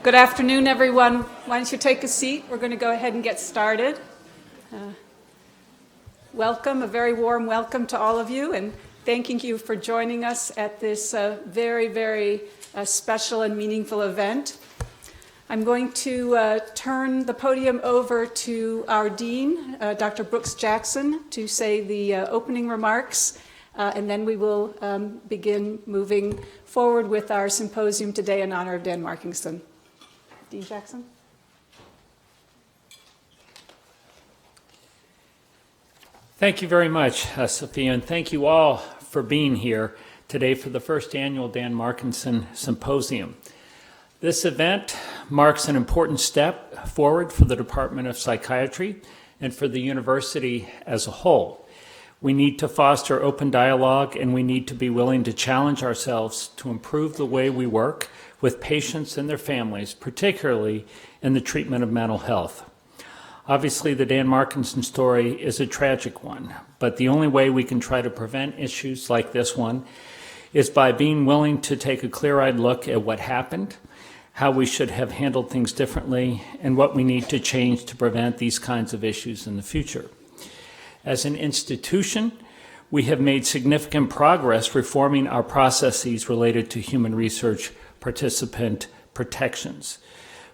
Good afternoon, everyone. Why don't you take a seat? We're going to go ahead and get started. Welcome, a very warm welcome to all of you, and thanking you for joining us at this very special and meaningful event. I'm going to turn the podium over to our Dean, Dr. Brooks Jackson, to say the opening remarks, and then we will begin moving forward with our symposium today in honor of Dan Markingson. Dean Jackson. Thank you very much, Sophia, and thank you all for being here today for the first annual Dan Markinson Symposium. This event marks an important step forward for the Department of Psychiatry and for the university as a whole. We need to foster open dialogue, and we need to be willing to challenge ourselves to improve the way we work with patients and their families, particularly in the treatment of mental health. Obviously, the Dan Markinson story is a tragic one, but the only way we can try to prevent issues like this one is by being willing to take a clear-eyed look at what happened, how we should have handled things differently, and what we need to change to prevent these kinds of issues in the future. As an institution, we have made significant progress reforming our processes related to human research participant protections.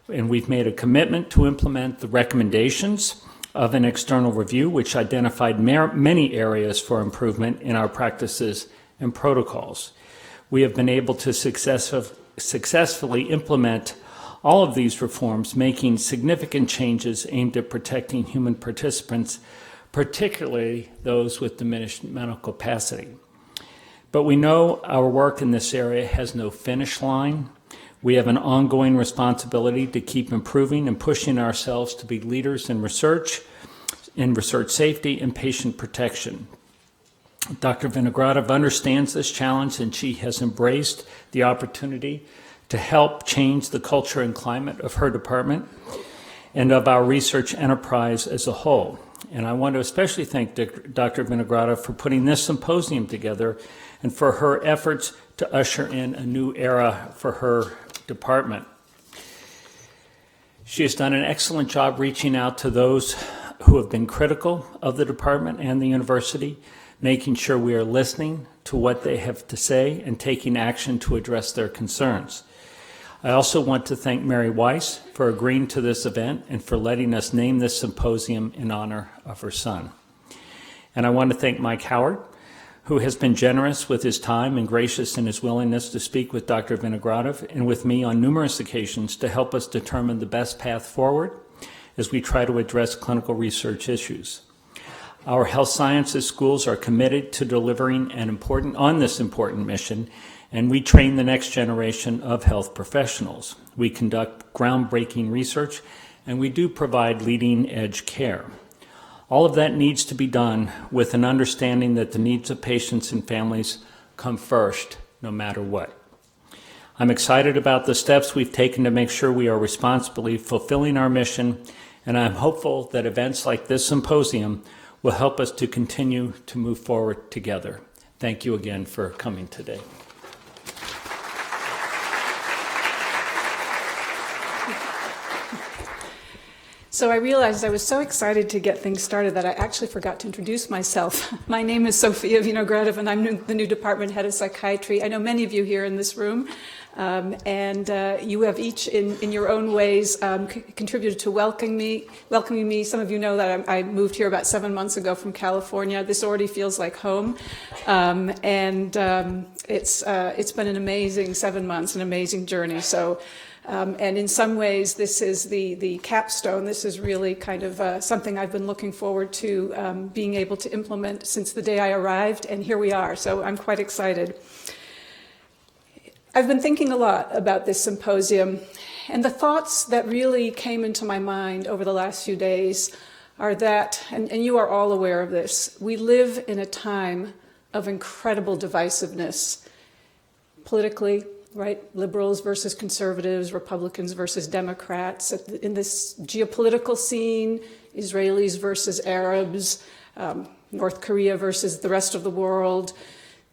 And we've made a commitment to implement the recommendations of an external review, which identified many areas for improvement in our practices and protocols. We have been able to successfully implement all of these reforms, making significant changes aimed at protecting human participants, particularly those with diminished mental capacity. But we know our work in this area has no finish line. We have an ongoing responsibility to keep improving and pushing ourselves to be leaders in research safety, and patient protection. Dr. Vinogradov understands this challenge, and she has embraced the opportunity to help change the culture and climate of her department and of our research enterprise as a whole. And I want to especially thank Dr. Vinogradov for putting this symposium together and for her efforts to usher in a new era for her department. She has done an excellent job reaching out to those who have been critical of the department and the university, making sure we are listening to what they have to say and taking action to address their concerns. I also want to thank Mary Weiss for agreeing to this event and for letting us name this symposium in honor of her son. And I want to thank Mike Howard, who has been generous with his time and gracious in his willingness to speak with Dr. Vinogradov and with me on numerous occasions to help us determine the best path forward as we try to address clinical research issues. Our health sciences schools are committed to delivering on this important mission, and we train the next generation of health professionals. We conduct groundbreaking research, and we do provide leading-edge care. All of that needs to be done with an understanding that the needs of patients and families come first, no matter what. I'm excited about the steps we've taken to make sure we are responsibly fulfilling our mission, and I'm hopeful that events like this symposium will help us to continue to move forward together. Thank you again for coming today. So I realized I was so excited to get things started that I actually forgot to introduce myself. My name is Sophia Vinogradov, and I'm the new department head of psychiatry. I know many of you here in this room, and you have each, in your own ways, contributed to welcoming me. Some of you know that I moved here about 7 months ago from California. This already feels like home, and it's been an amazing 7 months, an amazing journey. So. And in some ways, this is the capstone. This is really kind of something I've been looking forward to being able to implement since the day I arrived, and here we are. So I'm quite excited. I've been thinking a lot about this symposium, and the thoughts that really came into my mind over the last few days are that, and you are all aware of this, we live in a time of incredible divisiveness politically, right? Liberals versus conservatives, Republicans versus Democrats. In this geopolitical scene, Israelis versus Arabs, North Korea versus the rest of the world,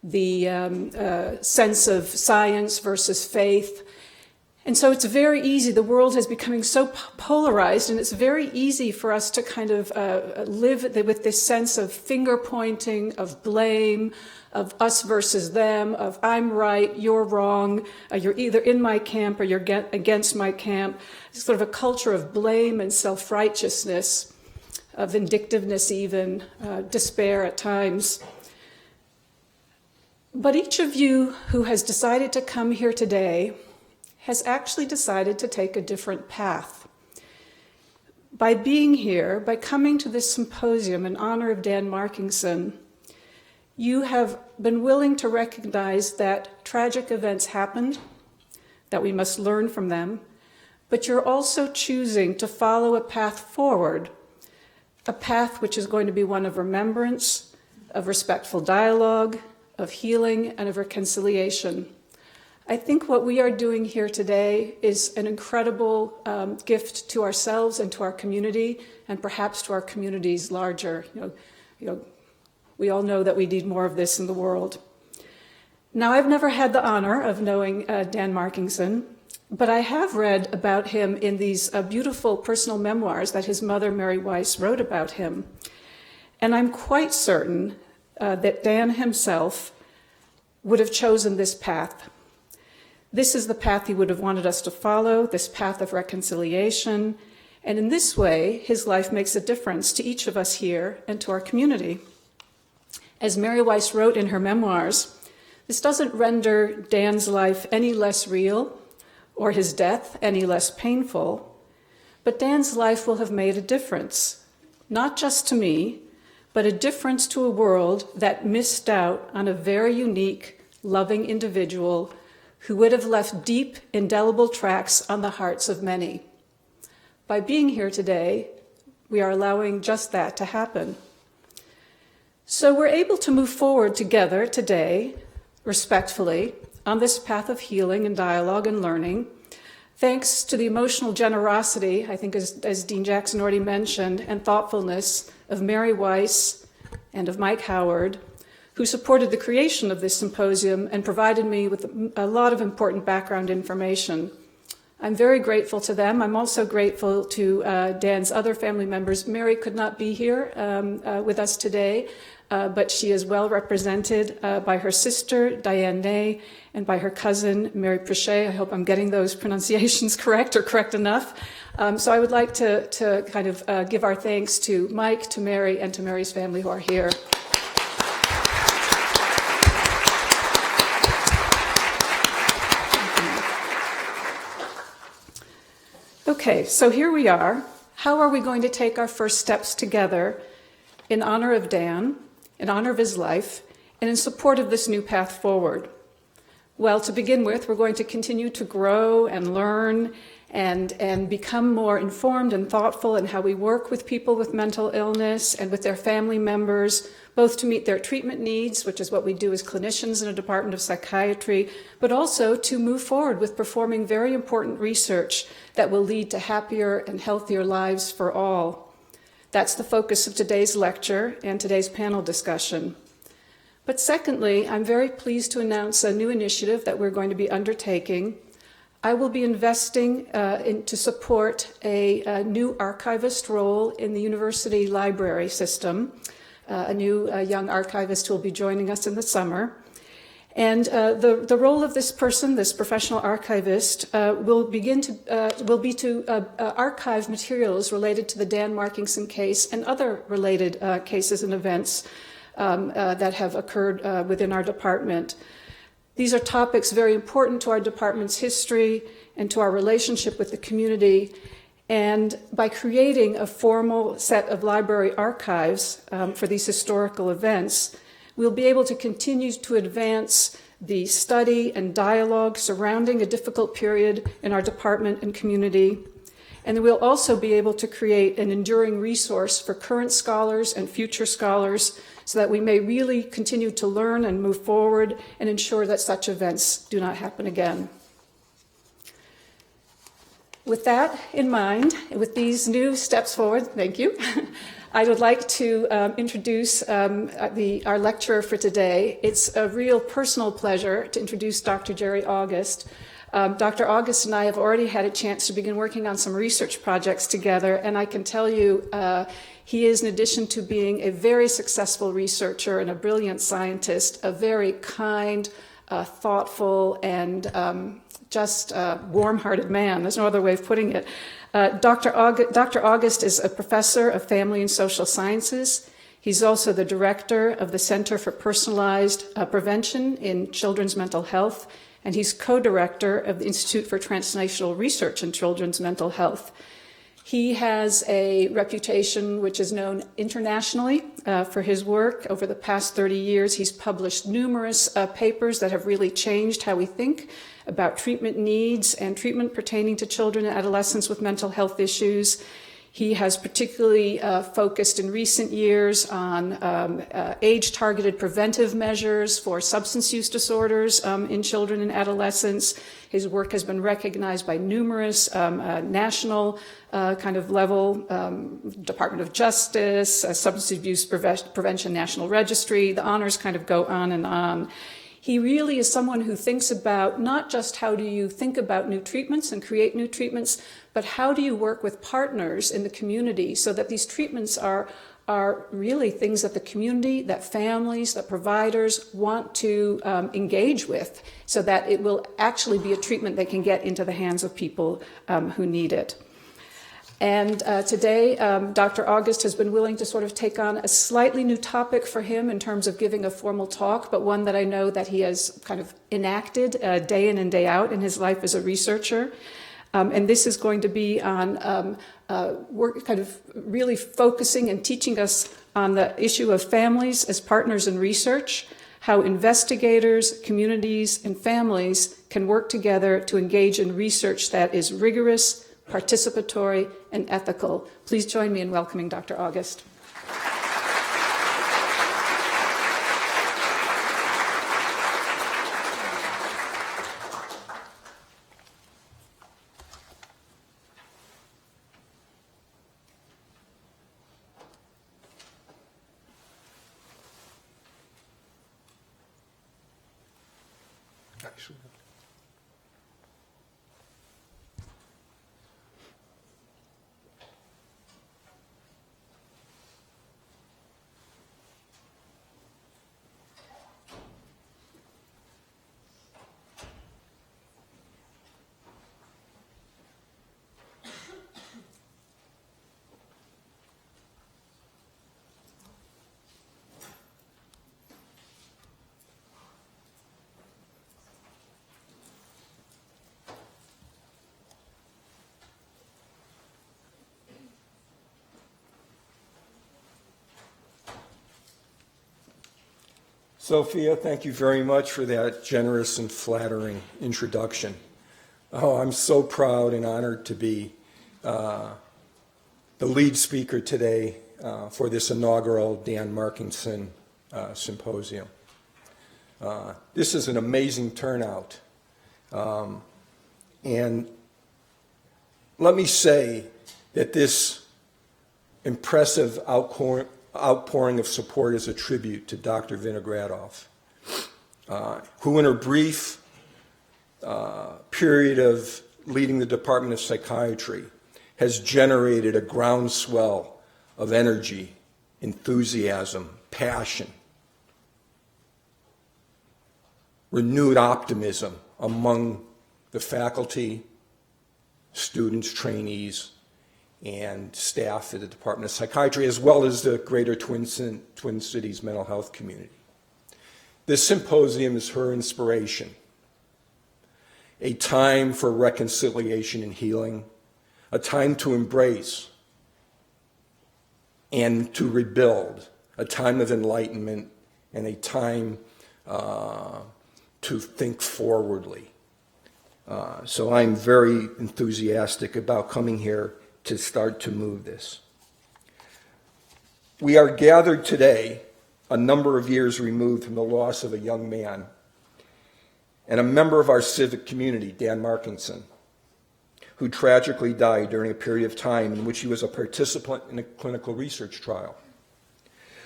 the sense of science versus faith. And so it's very easy, the world is becoming so polarized, and it's very easy for us to kind of live with this sense of finger pointing, of blame, of us versus them, of I'm right, you're wrong, you're either in my camp or you're against my camp. It's sort of a culture of blame and self-righteousness, of vindictiveness even, despair at times. But each of you who has decided to come here today has actually decided to take a different path. By being here, by coming to this symposium in honor of Dan Markingson, you have been willing to recognize that tragic events happened, that we must learn from them, but you're also choosing to follow a path forward, a path which is going to be one of remembrance, of respectful dialogue, of healing, and of reconciliation. I think what we are doing here today is an incredible gift to ourselves and to our community, and perhaps to our communities larger. We all know that we need more of this in the world. Now, I've never had the honor of knowing Dan Markingson, but I have read about him in these beautiful personal memoirs that his mother, Mary Weiss, wrote about him. And I'm quite certain that Dan himself would have chosen this path. This is the path he would have wanted us to follow, this path of reconciliation. And in this way, his life makes a difference to each of us here and to our community. As Mary Weiss wrote in her memoirs, this doesn't render Dan's life any less real or his death any less painful, but Dan's life will have made a difference, not just to me, but a difference to a world that missed out on a very unique, loving individual who would have left deep, indelible tracks on the hearts of many. By being here today, we are allowing just that to happen. So we're able to move forward together today, respectfully, on this path of healing and dialogue and learning, thanks to the emotional generosity, I think as Dean Jackson already mentioned, and thoughtfulness of Mary Weiss and of Mike Howard, who supported the creation of this symposium and provided me with a lot of important background information. I'm very grateful to them. I'm also grateful to Dan's other family members. Mary could not be here with us today, but she is well represented by her sister, Diane Ney, and by her cousin, Mary Prichet. I hope I'm getting those pronunciations correct or correct enough. So I would like to kind of give our thanks to Mike, to Mary, and to Mary's family who are here. Okay, so here we are. How are we going to take our first steps together in honor of Dan, in honor of his life, and in support of this new path forward? Well, to begin with, we're going to continue to grow and learn and become more informed and thoughtful in how we work with people with mental illness and with their family members, both to meet their treatment needs, which is what we do as clinicians in a department of psychiatry, but also to move forward with performing very important research that will lead to happier and healthier lives for all. That's the focus of today's lecture and today's panel discussion. But secondly, I'm very pleased to announce a new initiative that we're going to be undertaking. I will be investing to support a new archivist role in the university library system, a new young archivist who will be joining us in the summer. And the role of this person, this professional archivist, will be to archive materials related to the Dan Markingson case and other related cases and events that have occurred within our department. These are topics very important to our department's history and to our relationship with the community. And by creating a formal set of library archives for these historical events, we'll be able to continue to advance the study and dialogue surrounding a difficult period in our department and community. And we'll also be able to create an enduring resource for current scholars and future scholars so that we may really continue to learn and move forward and ensure that such events do not happen again. With that in mind, with these new steps forward, thank you, I would like to introduce our lecturer for today. It's a real personal pleasure to introduce Dr. Jerry August. Dr. August and I have already had a chance to begin working on some research projects together, and I can tell you he is, in addition to being a very successful researcher and a brilliant scientist, a very kind, thoughtful, and just warm-hearted man. There's no other way of putting it. Dr. August is a professor of family and social sciences. He's also the director of the Center for Personalized Prevention in Children's Mental Health, and he's co-director of the Institute for Translational Research in Children's Mental Health. He has a reputation which is known internationally for his work. Over the past 30 years, he's published numerous papers that have really changed how we think about treatment needs and treatment pertaining to children and adolescents with mental health issues. He has particularly focused in recent years on age-targeted preventive measures for substance use disorders in children and adolescents. His work has been recognized by numerous national kind of level, Department of Justice, Substance Abuse Prevention National Registry. The honors kind of go on and on. He really is someone who thinks about not just how do you think about new treatments and create new treatments, but how do you work with partners in the community so that these treatments are really things that the community, that families, that providers want to engage with so that it will actually be a treatment that can get into the hands of people who need it. And today, Dr. August has been willing to sort of take on a slightly new topic for him in terms of giving a formal talk, but one that I know that he has kind of enacted day in and day out in his life as a researcher. And this is going to be on work, kind of really focusing and teaching us on the issue of families as partners in research, how investigators, communities, and families can work together to engage in research that is rigorous, participatory, and ethical. Please join me in welcoming Dr. August. Sophia, thank you very much for that generous and flattering introduction. Oh, I'm so proud and honored to be the lead speaker today for this inaugural Dan Markinson Symposium. This is an amazing turnout. And let me say that this impressive outpouring of support is a tribute to Dr. Vinogradov, who in her brief period of leading the Department of Psychiatry has generated a groundswell of energy, enthusiasm, passion, renewed optimism among the faculty, students, trainees, and staff at the Department of Psychiatry, as well as the greater Twin Cities mental health community. This symposium is her inspiration, a time for reconciliation and healing, a time to embrace and to rebuild, a time of enlightenment, and a time to think forwardly. So I'm very enthusiastic about coming here to start to move this. We are gathered today, a number of years removed from the loss of a young man and a member of our civic community, Dan Markingson, who tragically died during a period of time in which he was a participant in a clinical research trial.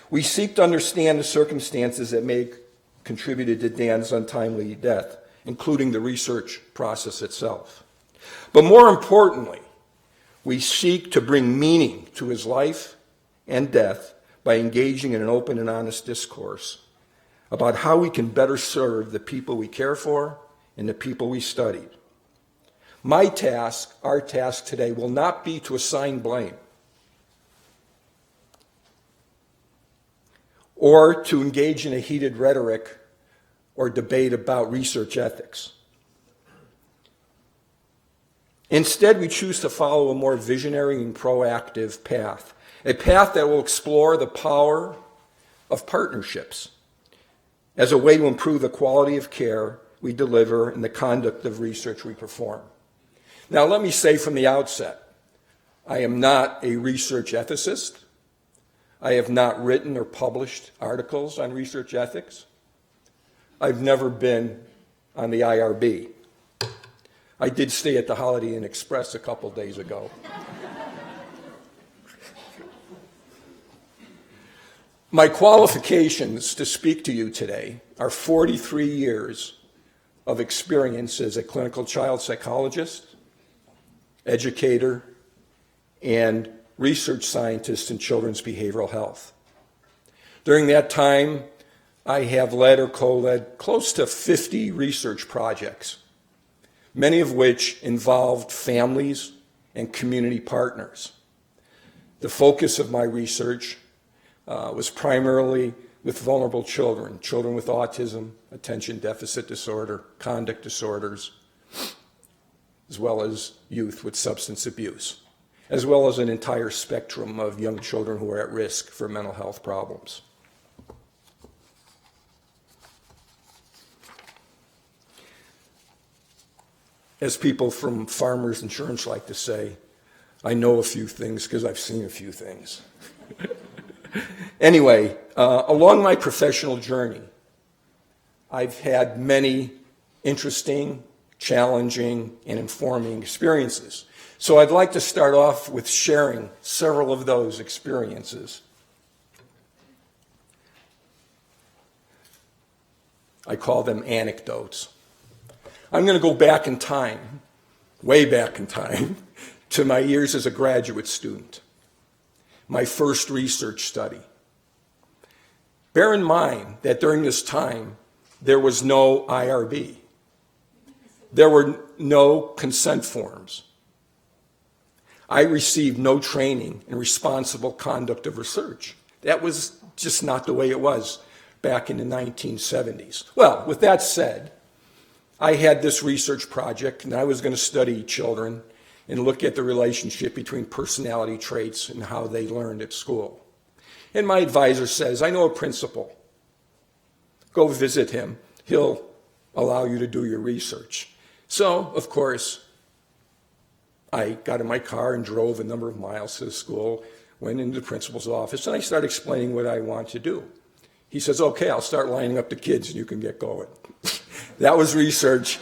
We seek to understand the circumstances that may have contributed to Dan's untimely death including the research process itself. But more importantly, we seek to bring meaning to his life and death by engaging in an open and honest discourse about how we can better serve the people we care for and the people we studied. My task, our task today, will not be to assign blame or to engage in a heated rhetoric or debate about research ethics. Instead, we choose to follow a more visionary and proactive path, a path that will explore the power of partnerships as a way to improve the quality of care we deliver and the conduct of research we perform. Now, let me say from the outset, I am not a research ethicist. I have not written or published articles on research ethics. I've never been on the IRB. I did stay at the Holiday Inn Express a couple days ago. My qualifications to speak to you today are 43 years of experience as a clinical child psychologist, educator, and research scientist in children's behavioral health. During that time, I have led or co-led close to 50 research projects, many of which involved families and community partners. The focus of my research was primarily with vulnerable children, children with autism, attention deficit disorder, conduct disorders, as well as youth with substance abuse, as well as an entire spectrum of young children who are at risk for mental health problems. As people from Farmers Insurance like to say, I know a few things because I've seen a few things. Anyway, along my professional journey, I've had many interesting, challenging, and informing experiences. So I'd like to start off with sharing several of those experiences. I call them anecdotes. I'm going to go back in time, way back in time, to my years as a graduate student, my first research study. Bear in mind that during this time, there was no IRB. There were no consent forms. I received no training in responsible conduct of research. That was just not the way it was back in the 1970s. Well, with that said, I had this research project, and I was going to study children and look at the relationship between personality traits and how they learned at school. And my advisor says, I know a principal. Go visit him. He'll allow you to do your research. So, of course, I got in my car and drove a number of miles to the school, went into the principal's office, and I started explaining what I want to do. He says, okay, I'll start lining up the kids and you can get going. That was research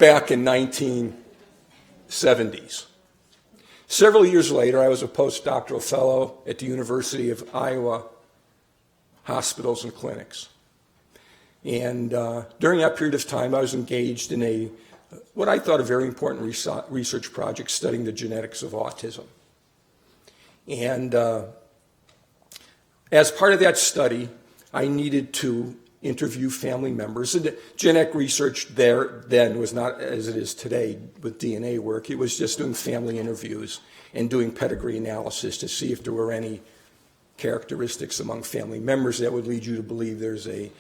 back in 1970s. Several years later, I was a postdoctoral fellow at the University of Iowa Hospitals and Clinics. And during that period of time, I was engaged in what I thought a very important research project studying the genetics of autism. And as part of that study, I needed to interview family members. And genetic research there then was not as it is today with DNA work. It was just doing family interviews and doing pedigree analysis to see if there were any characteristics among family members that would lead you to believe there's a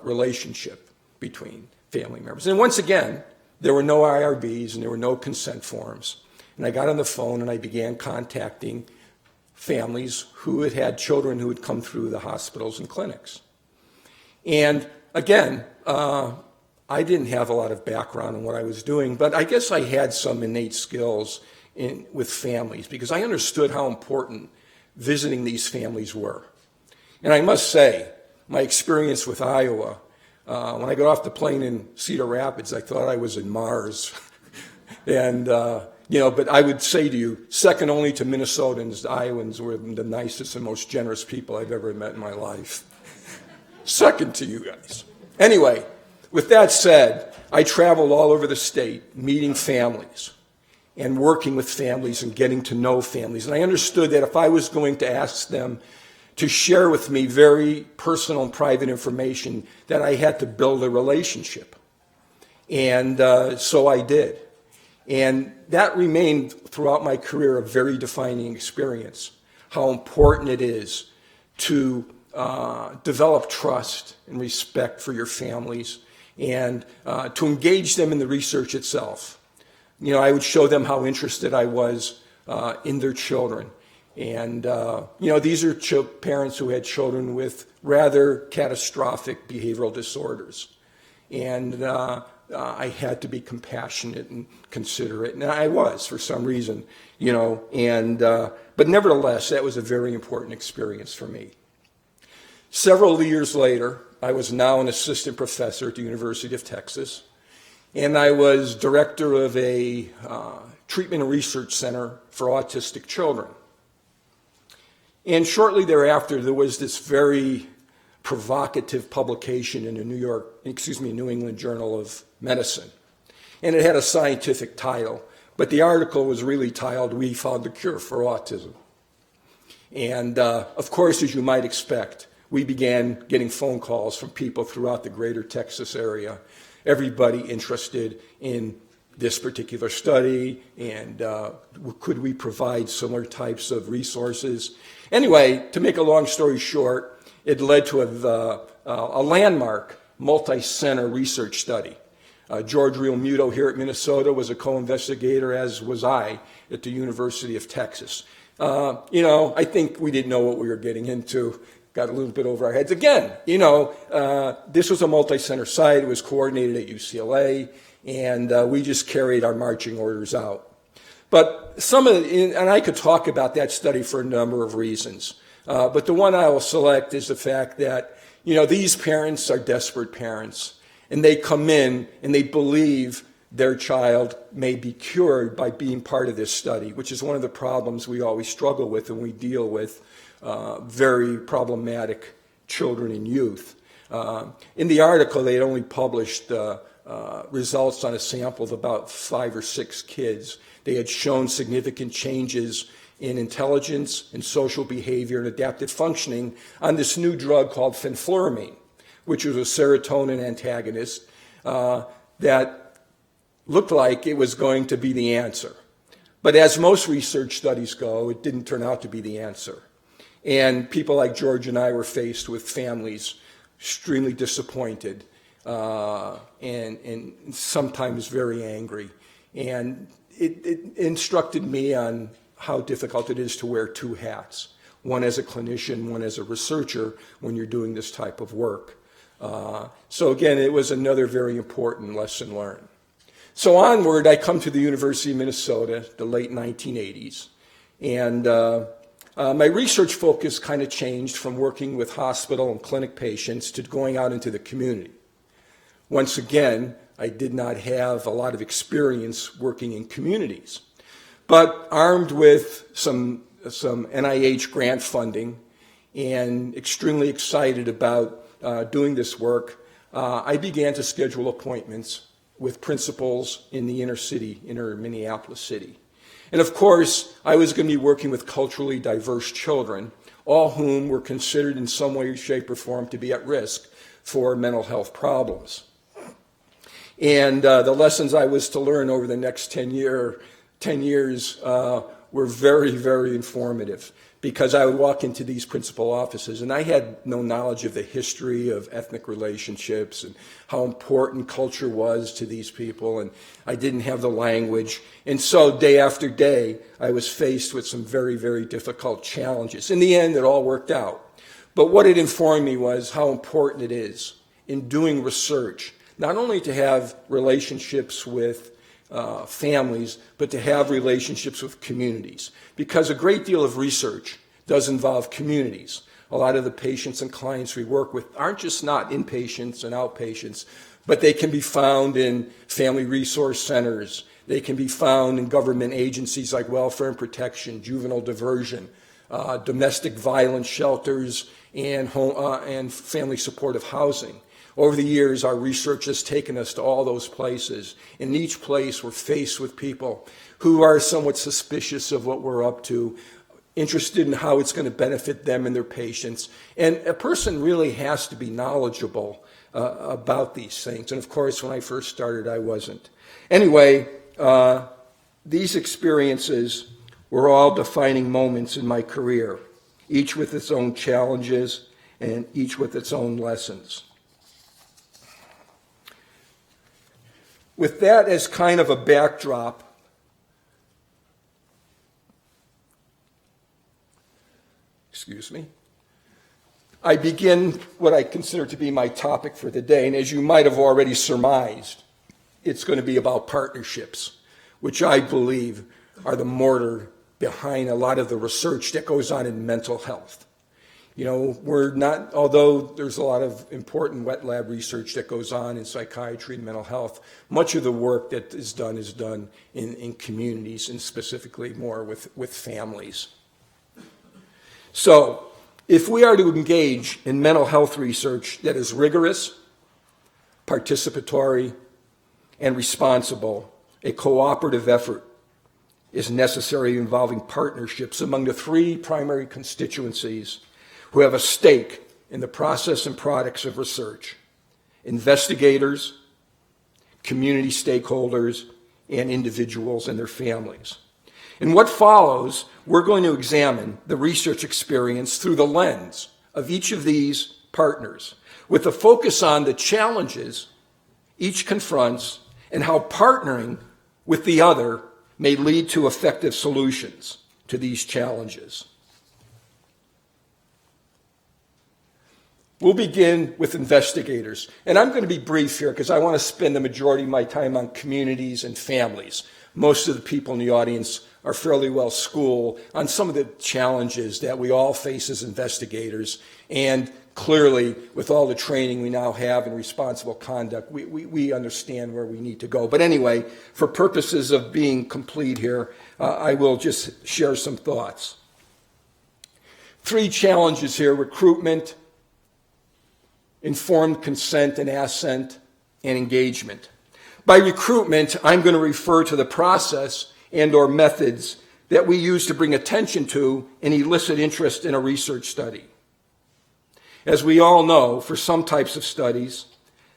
relationship between family members. And once again, there were no IRBs and there were no consent forms. And I got on the phone and I began contacting families who had had children who had come through the hospitals and clinics. And again, I didn't have a lot of background in what I was doing, but I guess I had some innate skills with families because I understood how important visiting these families were. And I must say, my experience with Iowa, when I got off the plane in Cedar Rapids, I thought I was in Mars. And, but I would say to you, second only to Minnesotans, the Iowans were the nicest and most generous people I've ever met in my life. Second to you guys. Anyway, with that said, I traveled all over the state, meeting families and working with families and getting to know families. And I understood that if I was going to ask them to share with me very personal and private information, that I had to build a relationship. And so I did. And that remained throughout my career a very defining experience, how important it is to develop trust and respect for your families and to engage them in the research itself. You know, I would show them how interested I was in their children. And, you know, these are parents who had children with rather catastrophic behavioral disorders. And I had to be compassionate and considerate, and I was for some reason, you know, and, but nevertheless, that was a very important experience for me. Several years later, I was now an assistant professor at the University of Texas, and I was director of a treatment and research center for autistic children. And shortly thereafter, there was this very provocative publication in the New England Journal of Medicine. And it had a scientific title, but the article was really titled, "We Found the Cure for Autism." And of course, as you might expect, we began getting phone calls from people throughout the greater Texas area, everybody interested in this particular study, and could we provide similar types of resources. Anyway, to make a long story short, it led to a landmark multi-center research study. George Realmuto here at Minnesota was a co-investigator, as was I, at the University of Texas. You know, I think we didn't know what we were getting into, got a little bit over our heads. Again, you know, this was a multi-center site. It was coordinated at UCLA, and we just carried our marching orders out. But and I could talk about that study for a number of reasons. But the one I will select is the fact that, you know, these parents are desperate parents, and they come in and they believe their child may be cured by being part of this study, which is one of the problems we always struggle with when we deal with very problematic children and youth. In the article, they had only published results on a sample of about 5 or 6 kids. They had shown significant changes in intelligence and social behavior and adaptive functioning on this new drug called fenfluramine, which was a serotonin antagonist that looked like it was going to be the answer. But as most research studies go, it didn't turn out to be the answer. And people like George and I were faced with families extremely disappointed and sometimes very angry. And it instructed me on how difficult it is to wear 2 hats, one as a clinician, one as a researcher when you're doing this type of work. So again, it was another very important lesson learned. So onward, I come to the University of Minnesota, the late 1980s, and my research focus kind of changed from working with hospital and clinic patients to going out into the community. Once again, I did not have a lot of experience working in communities. But armed with some NIH grant funding and extremely excited about doing this work, I began to schedule appointments with principals in the inner Minneapolis city. And of course, I was going to be working with culturally diverse children, all whom were considered in some way, shape, or form to be at risk for mental health problems. And the lessons I was to learn over the next 10 years were very, very informative, because I would walk into these principal offices and I had no knowledge of the history of ethnic relationships and how important culture was to these people, and I didn't have the language. And so day after day, I was faced with some very, very difficult challenges. In the end, it all worked out. But what it informed me was how important it is in doing research, not only to have relationships with families, but to have relationships with communities. Because a great deal of research does involve communities. A lot of the patients and clients we work with aren't just not inpatients and outpatients, but they can be found in family resource centers. They can be found in government agencies like welfare and protection, juvenile diversion, domestic violence shelters, and family supportive housing. Over the years, our research has taken us to all those places. In each place, we're faced with people who are somewhat suspicious of what we're up to, interested in how it's going to benefit them and their patients. And a person really has to be knowledgeable about these things. And of course, when I first started, I wasn't. Anyway, these experiences were all defining moments in my career, each with its own challenges and each with its own lessons. With that as kind of a backdrop, I begin what I consider to be my topic for the day. And as you might have already surmised, it's going to be about partnerships, which I believe are the mortar behind a lot of the research that goes on in mental health. You know, although there's a lot of important wet lab research that goes on in psychiatry and mental health, much of the work that is done in communities, and specifically more with families. So, if we are to engage in mental health research that is rigorous, participatory, and responsible, a cooperative effort is necessary involving partnerships among the three primary constituencies who have a stake in the process and products of research: investigators, community stakeholders, and individuals and their families. In what follows, we're going to examine the research experience through the lens of each of these partners, with a focus on the challenges each confronts and how partnering with the other may lead to effective solutions to these challenges. We'll begin with investigators. And I'm going to be brief here because I want to spend the majority of my time on communities and families. Most of the people in the audience are fairly well schooled on some of the challenges that we all face as investigators. And clearly, with all the training we now have in responsible conduct, we understand where we need to go. But anyway, for purposes of being complete here, I will just share some thoughts. Three challenges here: recruitment, informed consent and assent, and engagement. By recruitment, I'm going to refer to the process and/or methods that we use to bring attention to and elicit interest in a research study. As we all know, for some types of studies,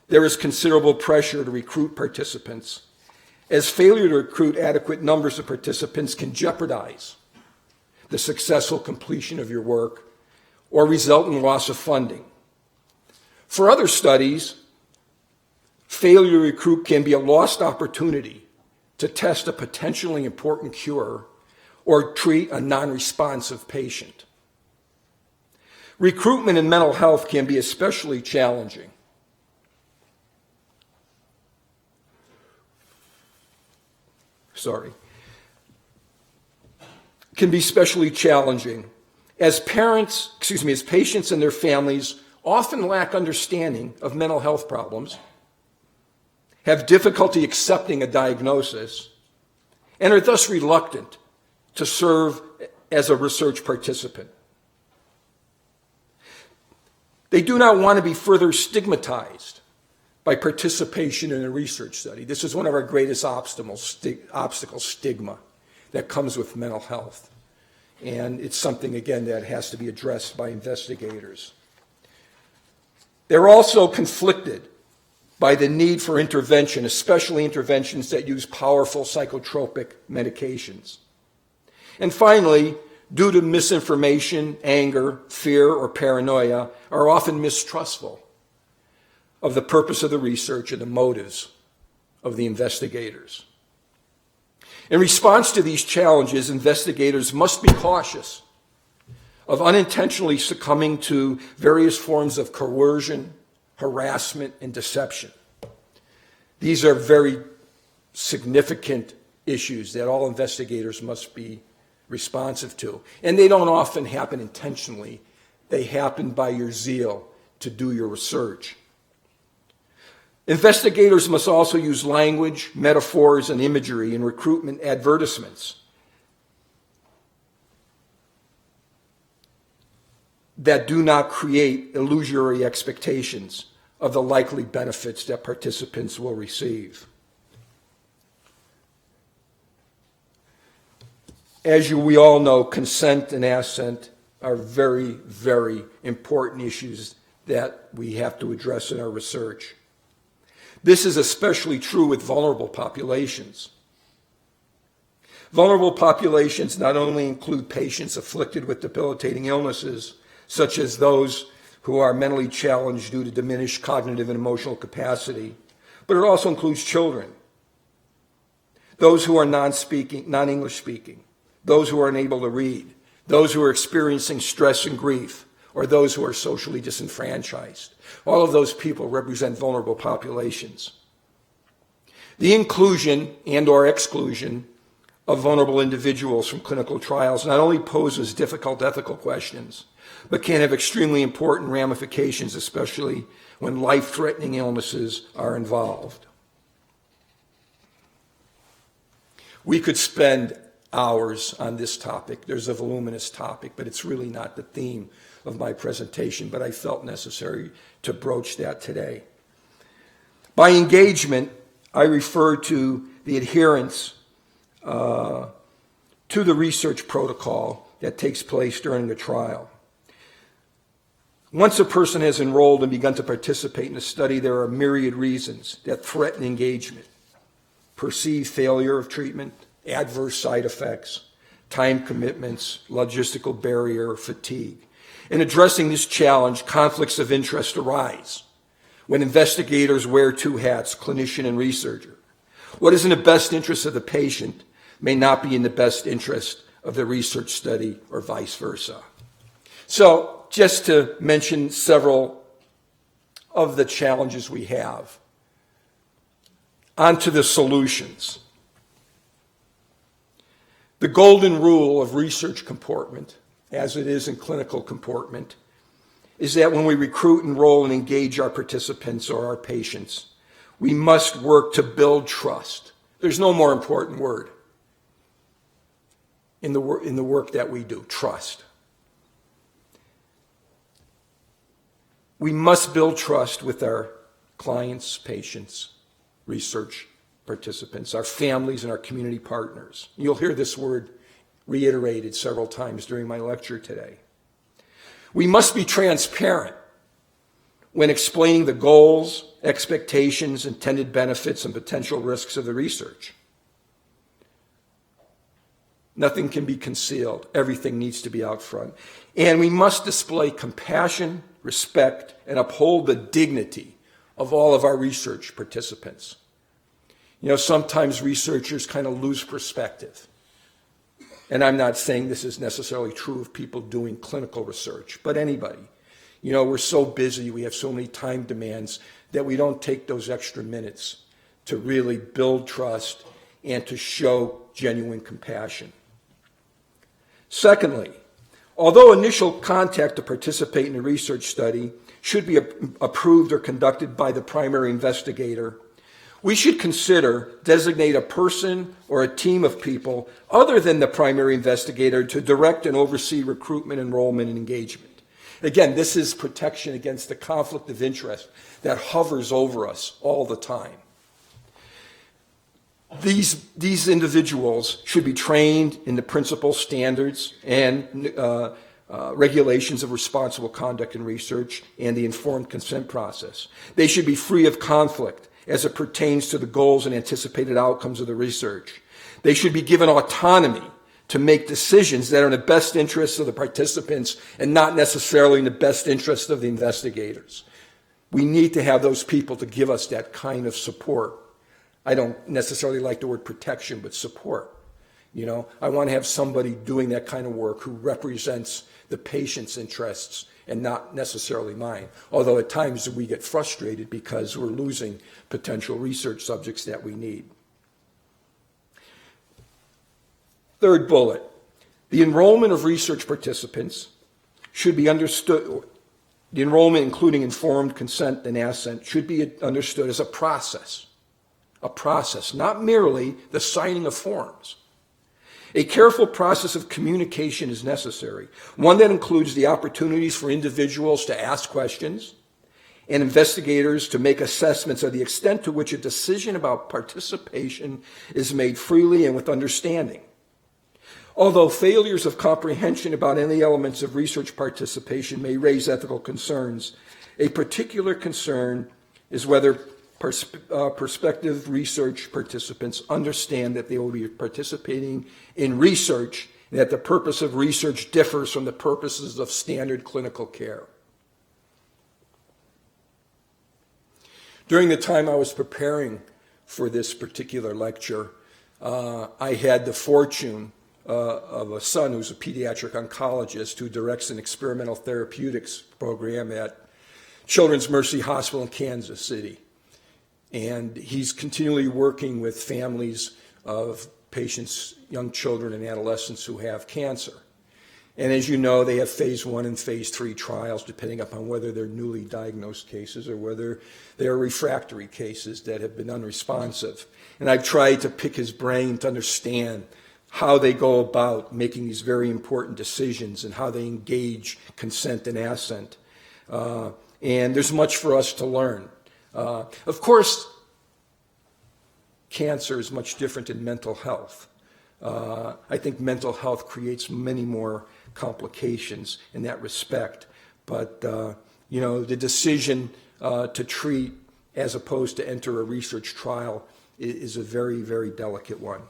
there is considerable pressure to recruit participants, as failure to recruit adequate numbers of participants can jeopardize the successful completion of your work or result in loss of funding. For other studies, failure to recruit can be a lost opportunity to test a potentially important cure or treat a non-responsive patient. Recruitment in mental health can be especially challenging. Can be especially challenging as patients and their families often lack understanding of mental health problems, have difficulty accepting a diagnosis, and are thus reluctant to serve as a research participant. They do not want to be further stigmatized by participation in a research study. This is one of our greatest obstacles, stigma, that comes with mental health. And it's something, again, that has to be addressed by investigators. They're also conflicted by the need for intervention, especially interventions that use powerful psychotropic medications. And finally, due to misinformation, anger, fear, or paranoia, are often mistrustful of the purpose of the research and the motives of the investigators. In response to these challenges, investigators must be cautious of unintentionally succumbing to various forms of coercion, harassment, and deception. These are very significant issues that all investigators must be responsive to. And they don't often happen intentionally. They happen by your zeal to do your research. Investigators must also use language, metaphors, and imagery in recruitment advertisements that do not create illusory expectations of the likely benefits that participants will receive. As we all know, consent and assent are very, very important issues that we have to address in our research. This is especially true with vulnerable populations. Vulnerable populations not only include patients afflicted with debilitating illnesses, such as those who are mentally challenged due to diminished cognitive and emotional capacity, but it also includes children, those who are non-English speaking, those who are unable to read, those who are experiencing stress and grief, or those who are socially disenfranchised. All of those people represent vulnerable populations. The inclusion and/or exclusion of vulnerable individuals from clinical trials not only poses difficult ethical questions, but can have extremely important ramifications, especially when life-threatening illnesses are involved. We could spend hours on this topic. There's a voluminous topic, but it's really not the theme of my presentation, but I felt necessary to broach that today. By engagement, I refer to the adherence to the research protocol that takes place during the trial. Once a person has enrolled and begun to participate in a study, there are myriad reasons that threaten engagement: perceived failure of treatment, adverse side effects, time commitments, logistical barrier, fatigue. In addressing this challenge, conflicts of interest arise when investigators wear two hats, clinician and researcher. What is in the best interest of the patient may not be in the best interest of the research study, or vice versa. So, just to mention several of the challenges we have. On to the solutions. The golden rule of research comportment, as it is in clinical comportment, is that when we recruit, enroll, and engage our participants or our patients, we must work to build trust. There's no more important word in the work that we do: trust. We must build trust with our clients, patients, research participants, our families, and our community partners. You'll hear this word reiterated several times during my lecture today. We must be transparent when explaining the goals, expectations, intended benefits, and potential risks of the research. Nothing can be concealed. Everything needs to be out front. And we must display compassion, respect, and uphold the dignity of all of our research participants. You know, sometimes researchers kind of lose perspective. And I'm not saying this is necessarily true of people doing clinical research, but anybody. You know, we're so busy, we have so many time demands that we don't take those extra minutes to really build trust and to show genuine compassion. Secondly, although initial contact to participate in a research study should be approved or conducted by the primary investigator, we should designate a person or a team of people other than the primary investigator to direct and oversee recruitment, enrollment, and engagement. Again, this is protection against the conflict of interest that hovers over us all the time. These individuals should be trained in the principles, standards, and regulations of responsible conduct in research and the informed consent process. They should be free of conflict as it pertains to the goals and anticipated outcomes of the research. They should be given autonomy to make decisions that are in the best interest of the participants and not necessarily in the best interest of the investigators. We need to have those people to give us that kind of support. I don't necessarily like the word protection, but support. You know, I want to have somebody doing that kind of work who represents the patient's interests and not necessarily mine. Although at times we get frustrated because we're losing potential research subjects that we need. Third bullet, the enrollment of research participants should be understood, the enrollment including informed consent and assent should be understood as a process, not merely the signing of forms. A careful process of communication is necessary, one that includes the opportunities for individuals to ask questions and investigators to make assessments of the extent to which a decision about participation is made freely and with understanding. Although failures of comprehension about any elements of research participation may raise ethical concerns, a particular concern is whether prospective research participants understand that they will be participating in research and that the purpose of research differs from the purposes of standard clinical care. During the time I was preparing for this particular lecture, I had the fortune of a son who's a pediatric oncologist who directs an experimental therapeutics program at Children's Mercy Hospital in Kansas City. And he's continually working with families of patients, young children and adolescents who have cancer. And as you know, they have phase 1 and phase 3 trials, depending upon whether they're newly diagnosed cases or whether they're refractory cases that have been unresponsive. And I've tried to pick his brain to understand how they go about making these very important decisions and how they engage consent and assent. And there's much for us to learn. Of course, cancer is much different than mental health. I think mental health creates many more complications in that respect. But, the decision to treat as opposed to enter a research trial is a very, very delicate one.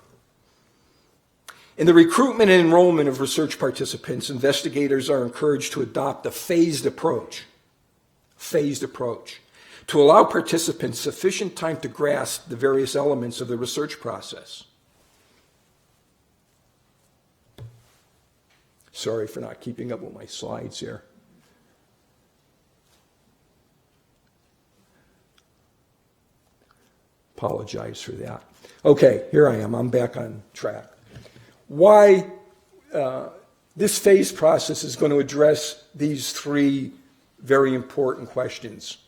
In the recruitment and enrollment of research participants, investigators are encouraged to adopt a phased approach, to allow participants sufficient time to grasp the various elements of the research process. Sorry for not keeping up with my slides here. Apologize for that. Okay, here I am. I'm back on track. Why this phase process is going to address these 3 very important questions.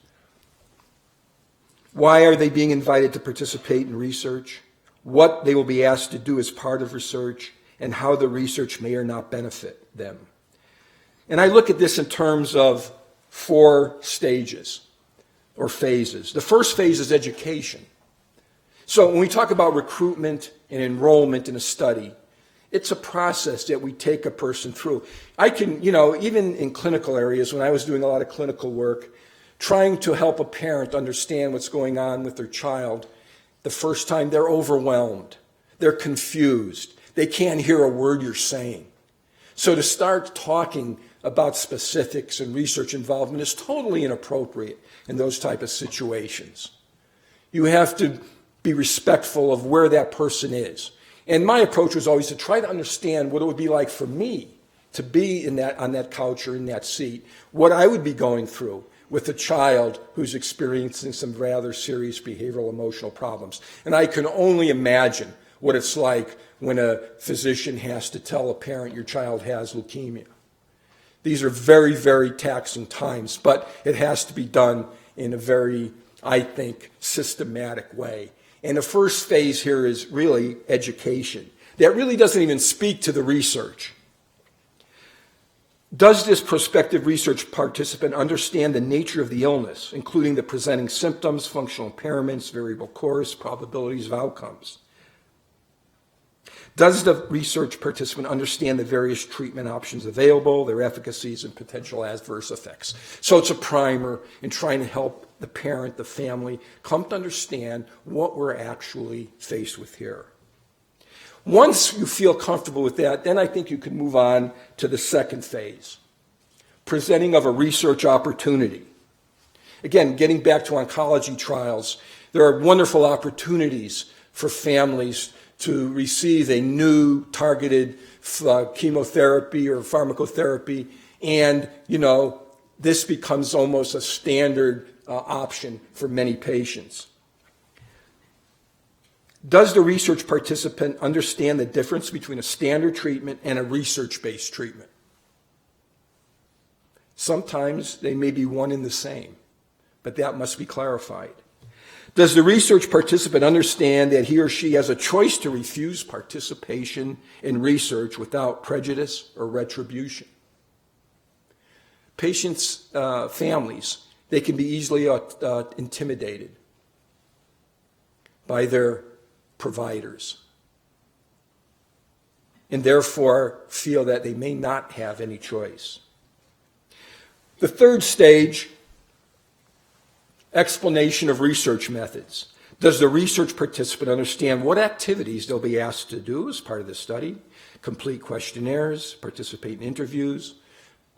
Why are they being invited to participate in research? What they will be asked to do as part of research, and how the research may or not benefit them. And I look at this in terms of 4 stages or phases. The first phase is education. So when we talk about recruitment and enrollment in a study, it's a process that we take a person through. I can, even in clinical areas, when I was doing a lot of clinical work, trying to help a parent understand what's going on with their child, the first time they're overwhelmed, they're confused, they can't hear a word you're saying. So to start talking about specifics and research involvement is totally inappropriate in those type of situations. You have to be respectful of where that person is. And my approach was always to try to understand what it would be like for me to be on that couch or in that seat, what I would be going through with a child who's experiencing some rather serious behavioral emotional problems. And I can only imagine what it's like when a physician has to tell a parent your child has leukemia. These are very, very taxing times, but it has to be done in a very, I think, systematic way. And the first phase here is really education. That really doesn't even speak to the research. Does this prospective research participant understand the nature of the illness, including the presenting symptoms, functional impairments, variable course, probabilities of outcomes? Does the research participant understand the various treatment options available, their efficacies, and potential adverse effects? So it's a primer in trying to help the parent, the family, come to understand what we're actually faced with here. Once you feel comfortable with that, then I think you can move on to the second phase, presenting of a research opportunity. Again, getting back to oncology trials, there are wonderful opportunities for families to receive a new targeted chemotherapy or pharmacotherapy, and this becomes almost a standard option for many patients. Does the research participant understand the difference between a standard treatment and a research-based treatment? Sometimes they may be one and the same, but that must be clarified. Does the research participant understand that he or she has a choice to refuse participation in research without prejudice or retribution? Patients' families They can be easily intimidated by their providers, and therefore feel that they may not have any choice. The third stage, explanation of research methods. Does the research participant understand what activities they'll be asked to do as part of the study? Complete questionnaires, participate in interviews,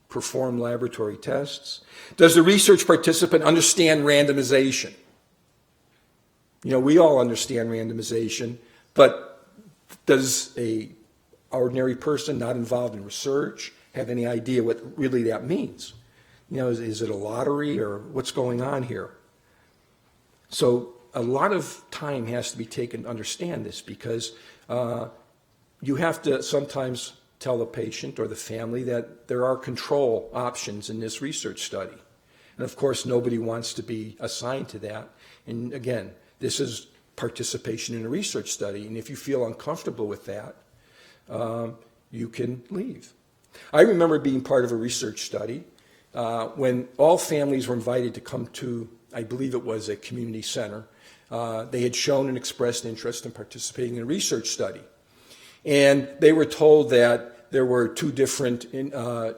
perform laboratory tests. Does the research participant understand randomization? You know, we all understand randomization, but does a ordinary person not involved in research have any idea what really that means? You know, is it a lottery or what's going on here? So a lot of time has to be taken to understand this, because you have to sometimes tell the patient or the family that there are control options in this research study. And of course, nobody wants to be assigned to that. And again, this is participation in a research study. And if you feel uncomfortable with that, you can leave. I remember being part of a research study when all families were invited to come to, I believe it was a community center. They had shown and expressed interest in participating in a research study. And they were told that there were two different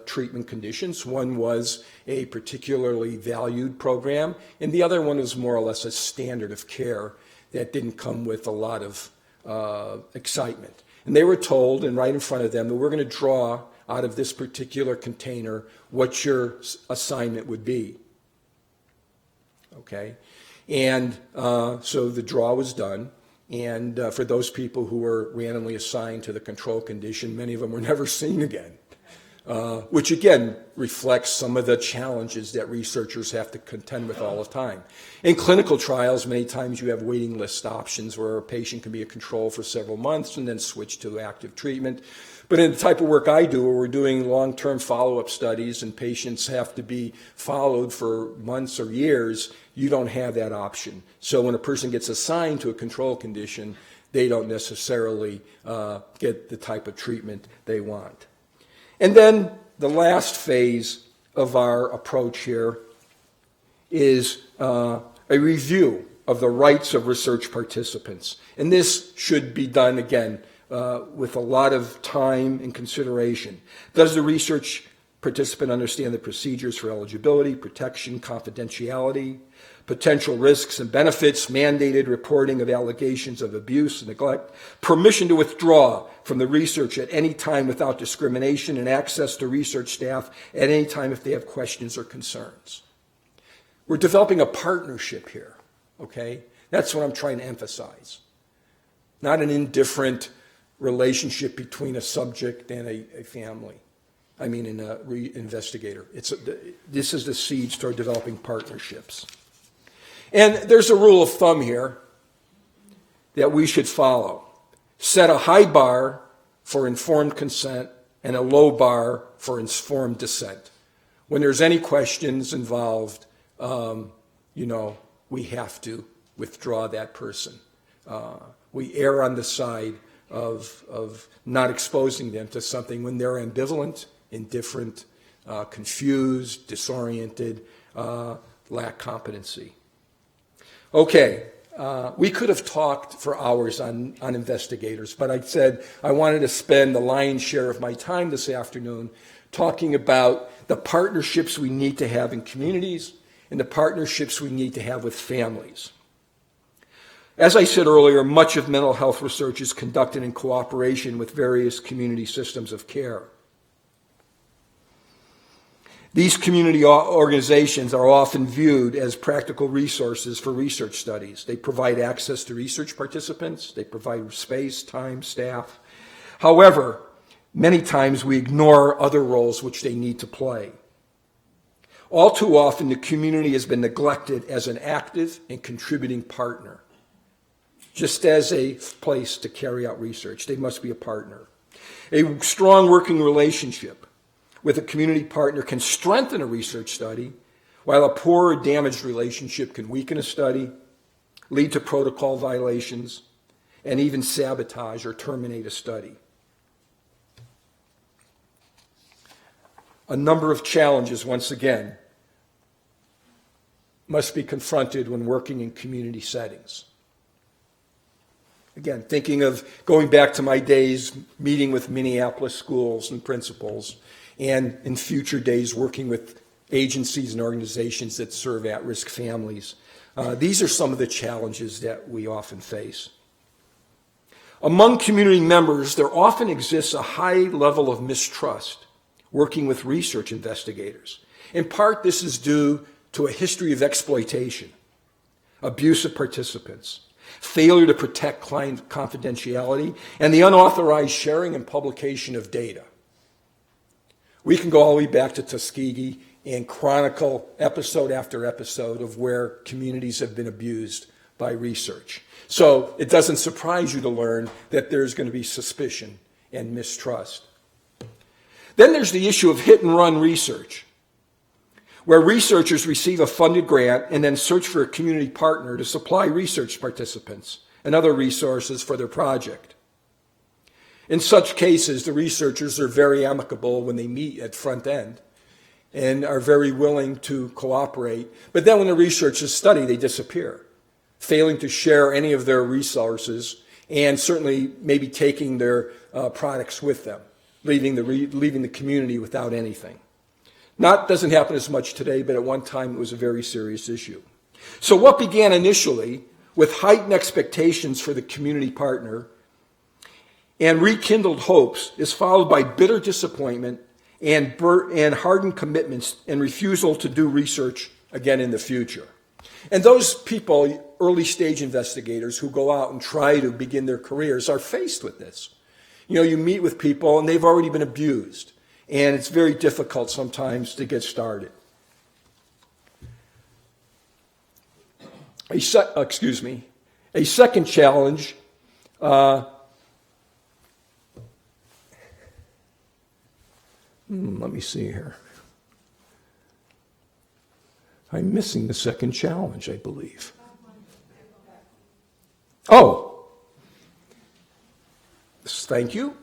treatment conditions. One was a particularly valued program, and the other one was more or less a standard of care that didn't come with a lot of excitement. And they were told, and right in front of them, that we're going to draw out of this particular container what your assignment would be. Okay? And so the draw was done. And for those people who were randomly assigned to the control condition, many of them were never seen again, which again reflects some of the challenges that researchers have to contend with all the time. In clinical trials, many times you have waiting list options where a patient can be a control for several months and then switch to active treatment. But in the type of work I do, where we're doing long-term follow-up studies and patients have to be followed for months or years, you don't have that option. So when a person gets assigned to a control condition, they don't necessarily get the type of treatment they want. And then the last phase of our approach here is a review of the rights of research participants. And this should be done, again, with a lot of time and consideration. Does the research participant understand the procedures for eligibility, protection, confidentiality, potential risks and benefits, mandated reporting of allegations of abuse and neglect, permission to withdraw from the research at any time without discrimination, and access to research staff at any time if they have questions or concerns? We're developing a partnership here, okay? That's what I'm trying to emphasize. Not an indifferent relationship between a subject and a family. I mean, an investigator. This is the seeds toward developing partnerships. And there's a rule of thumb here that we should follow. Set a high bar for informed consent and a low bar for informed dissent. When there's any questions involved, we have to withdraw that person. We err on the side of not exposing them to something when they're ambivalent, indifferent, confused, disoriented, lack competency. Okay, we could have talked for hours on investigators, but I said I wanted to spend the lion's share of my time this afternoon talking about the partnerships we need to have in communities and the partnerships we need to have with families. As I said earlier, much of mental health research is conducted in cooperation with various community systems of care. These community organizations are often viewed as practical resources for research studies. They provide access to research participants. They provide space, time, staff. However, many times we ignore other roles which they need to play. All too often, the community has been neglected as an active and contributing partner. Just as a place to carry out research, they must be a partner. A strong working relationship with a community partner can strengthen a research study, while a poor or damaged relationship can weaken a study, lead to protocol violations, and even sabotage or terminate a study. A number of challenges, once again, must be confronted when working in community settings. Again, thinking of going back to my days meeting with Minneapolis schools and principals, and in future days working with agencies and organizations that serve at-risk families. These are some of the challenges that we often face. Among community members, there often exists a high level of mistrust working with research investigators. In part, this is due to a history of exploitation, abuse of participants, failure to protect client confidentiality, and the unauthorized sharing and publication of data. We can go all the way back to Tuskegee and chronicle episode after episode of where communities have been abused by research. So it doesn't surprise you to learn that there's going to be suspicion and mistrust. Then there's the issue of hit and run research, where researchers receive a funded grant and then search for a community partner to supply research participants and other resources for their project. In such cases, the researchers are very amicable when they meet at front end and are very willing to cooperate. But then when the researchers study, they disappear, failing to share any of their resources and certainly maybe taking their products with them, leaving the community without anything. Doesn't happen as much today, but at one time it was a very serious issue. So what began initially with heightened expectations for the community partner and rekindled hopes is followed by bitter disappointment and hardened commitments and refusal to do research again in the future. And those people, early stage investigators who go out and try to begin their careers, are faced with this. You meet with people and they've already been abused, and it's very difficult sometimes to get started. A second challenge let me see here. I'm missing the second challenge, I believe. Oh, thank you.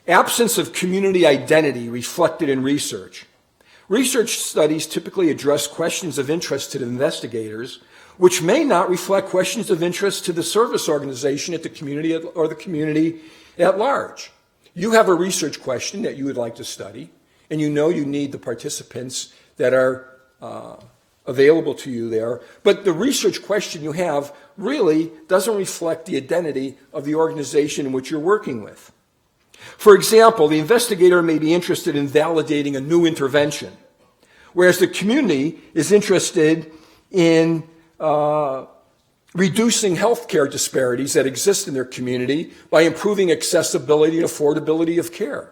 Absence of community identity reflected in research. Research studies typically address questions of interest to the investigators, which may not reflect questions of interest to the service organization at the community or the community at large. You have a research question that you would like to study, and you need the participants that are available to you there, but the research question you have really doesn't reflect the identity of the organization in which you're working with. For example, the investigator may be interested in validating a new intervention, whereas the community is interested in reducing healthcare disparities that exist in their community by improving accessibility and affordability of care.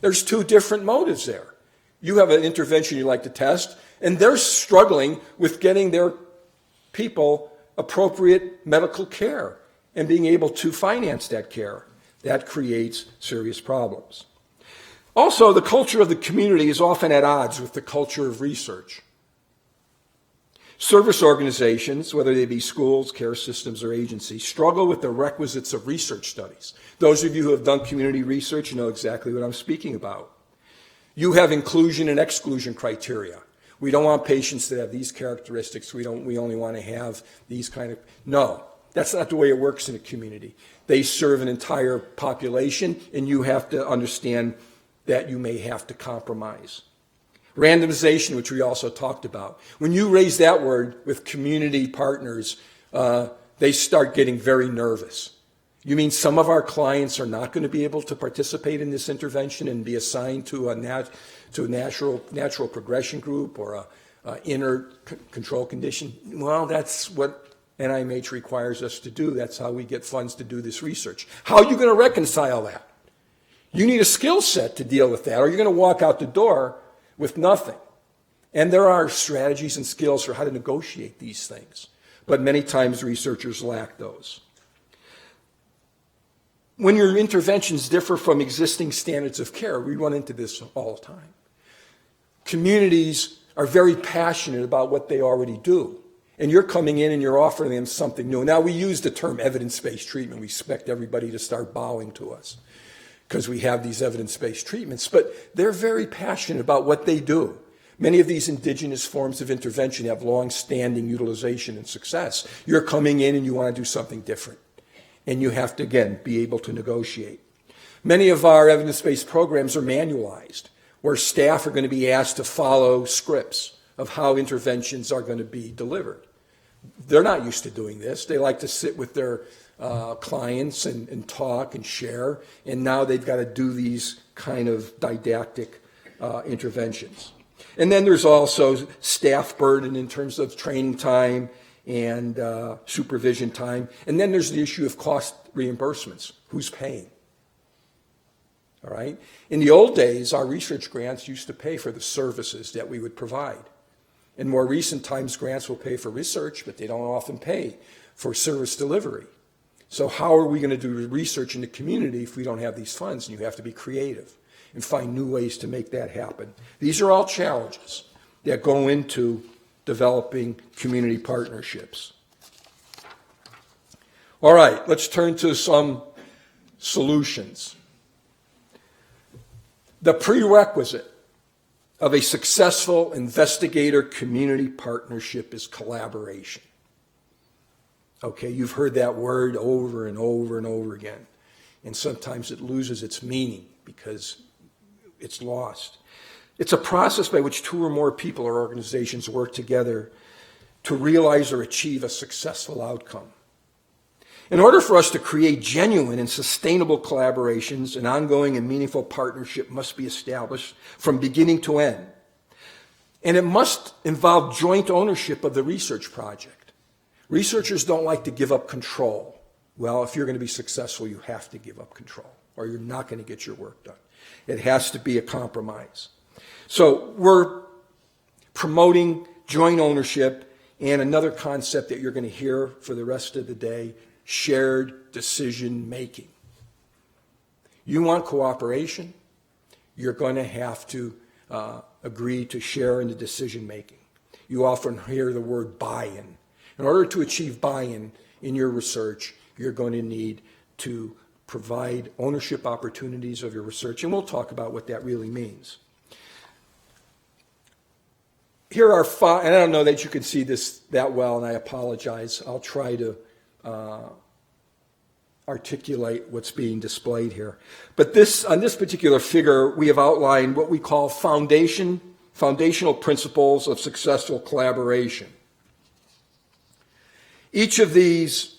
There's two different motives there. You have an intervention you like to test, and they're struggling with getting their people appropriate medical care and being able to finance that care. That creates serious problems. Also, the culture of the community is often at odds with the culture of research. Service organizations, whether they be schools, care systems, or agencies, struggle with the requisites of research studies. Those of you who have done community research know exactly what I'm speaking about. You have inclusion and exclusion criteria. We don't want patients that have these characteristics. We only want to have these kind of... No, that's not the way it works in a community. They serve an entire population, and you have to understand that you may have to compromise. Randomization, which we also talked about. When you raise that word with community partners, they start getting very nervous. You mean some of our clients are not going to be able to participate in this intervention and be assigned to a natural progression group or a inner control condition? Well, that's what NIMH requires us to do. That's how we get funds to do this research. How are you going to reconcile that? You need a skill set to deal with that, or you're going to walk out the door with nothing. And there are strategies and skills for how to negotiate these things, but many times researchers lack those. When your interventions differ from existing standards of care, we run into this all the time. Communities are very passionate about what they already do, and you're coming in and you're offering them something new. Now, we use the term evidence-based treatment. We expect everybody to start bowing to us because we have these evidence-based treatments, but they're very passionate about what they do. Many of these indigenous forms of intervention have long-standing utilization and success. You're coming in and you want to do something different. And you have to, again, be able to negotiate. Many of our evidence-based programs are manualized, where staff are going to be asked to follow scripts of how interventions are going to be delivered. They're not used to doing this. They like to sit with their clients and talk and share, and now they've got to do these kind of didactic interventions. And then there's also staff burden in terms of training time and supervision time. And then there's the issue of cost reimbursements. Who's paying? All right? In the old days, our research grants used to pay for the services that we would provide. In more recent times, grants will pay for research, but they don't often pay for service delivery. So how are we going to do research in the community if we don't have these funds? And you have to be creative and find new ways to make that happen. These are all challenges that go into developing community partnerships. All right, let's turn to some solutions. The prerequisite of a successful investigator-community partnership is collaboration. Okay, you've heard that word over and over and over again, and sometimes it loses its meaning because it's lost. It's a process by which two or more people or organizations work together to realize or achieve a successful outcome. In order for us to create genuine and sustainable collaborations, an ongoing and meaningful partnership must be established from beginning to end. And it must involve joint ownership of the research project. Researchers don't like to give up control. Well, if you're going to be successful, you have to give up control, or you're not going to get your work done. It has to be a compromise. So we're promoting joint ownership and another concept that you're going to hear for the rest of the day, shared decision making. You want cooperation, you're going to have to agree to share in the decision making. You often hear the word buy-in. In order to achieve buy-in in your research, you're going to need to provide ownership opportunities of your research, and we'll talk about what that really means. Here are five, and I don't know that you can see this that well, and I apologize. I'll try to articulate what's being displayed here. But on this particular figure, we have outlined what we call foundational principles of successful collaboration. Each of these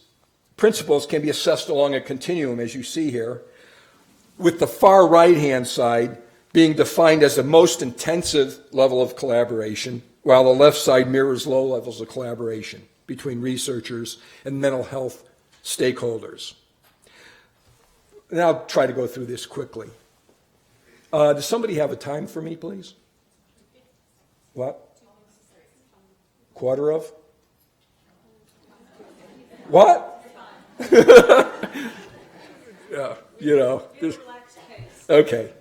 principles can be assessed along a continuum, as you see here, with the far right-hand side being defined as the most intensive level of collaboration, while the left side mirrors low levels of collaboration between researchers and mental health stakeholders. And I'll try to go through this quickly. Does somebody have a time for me, please? What? Quarter of? What? Yeah, you know. Okay.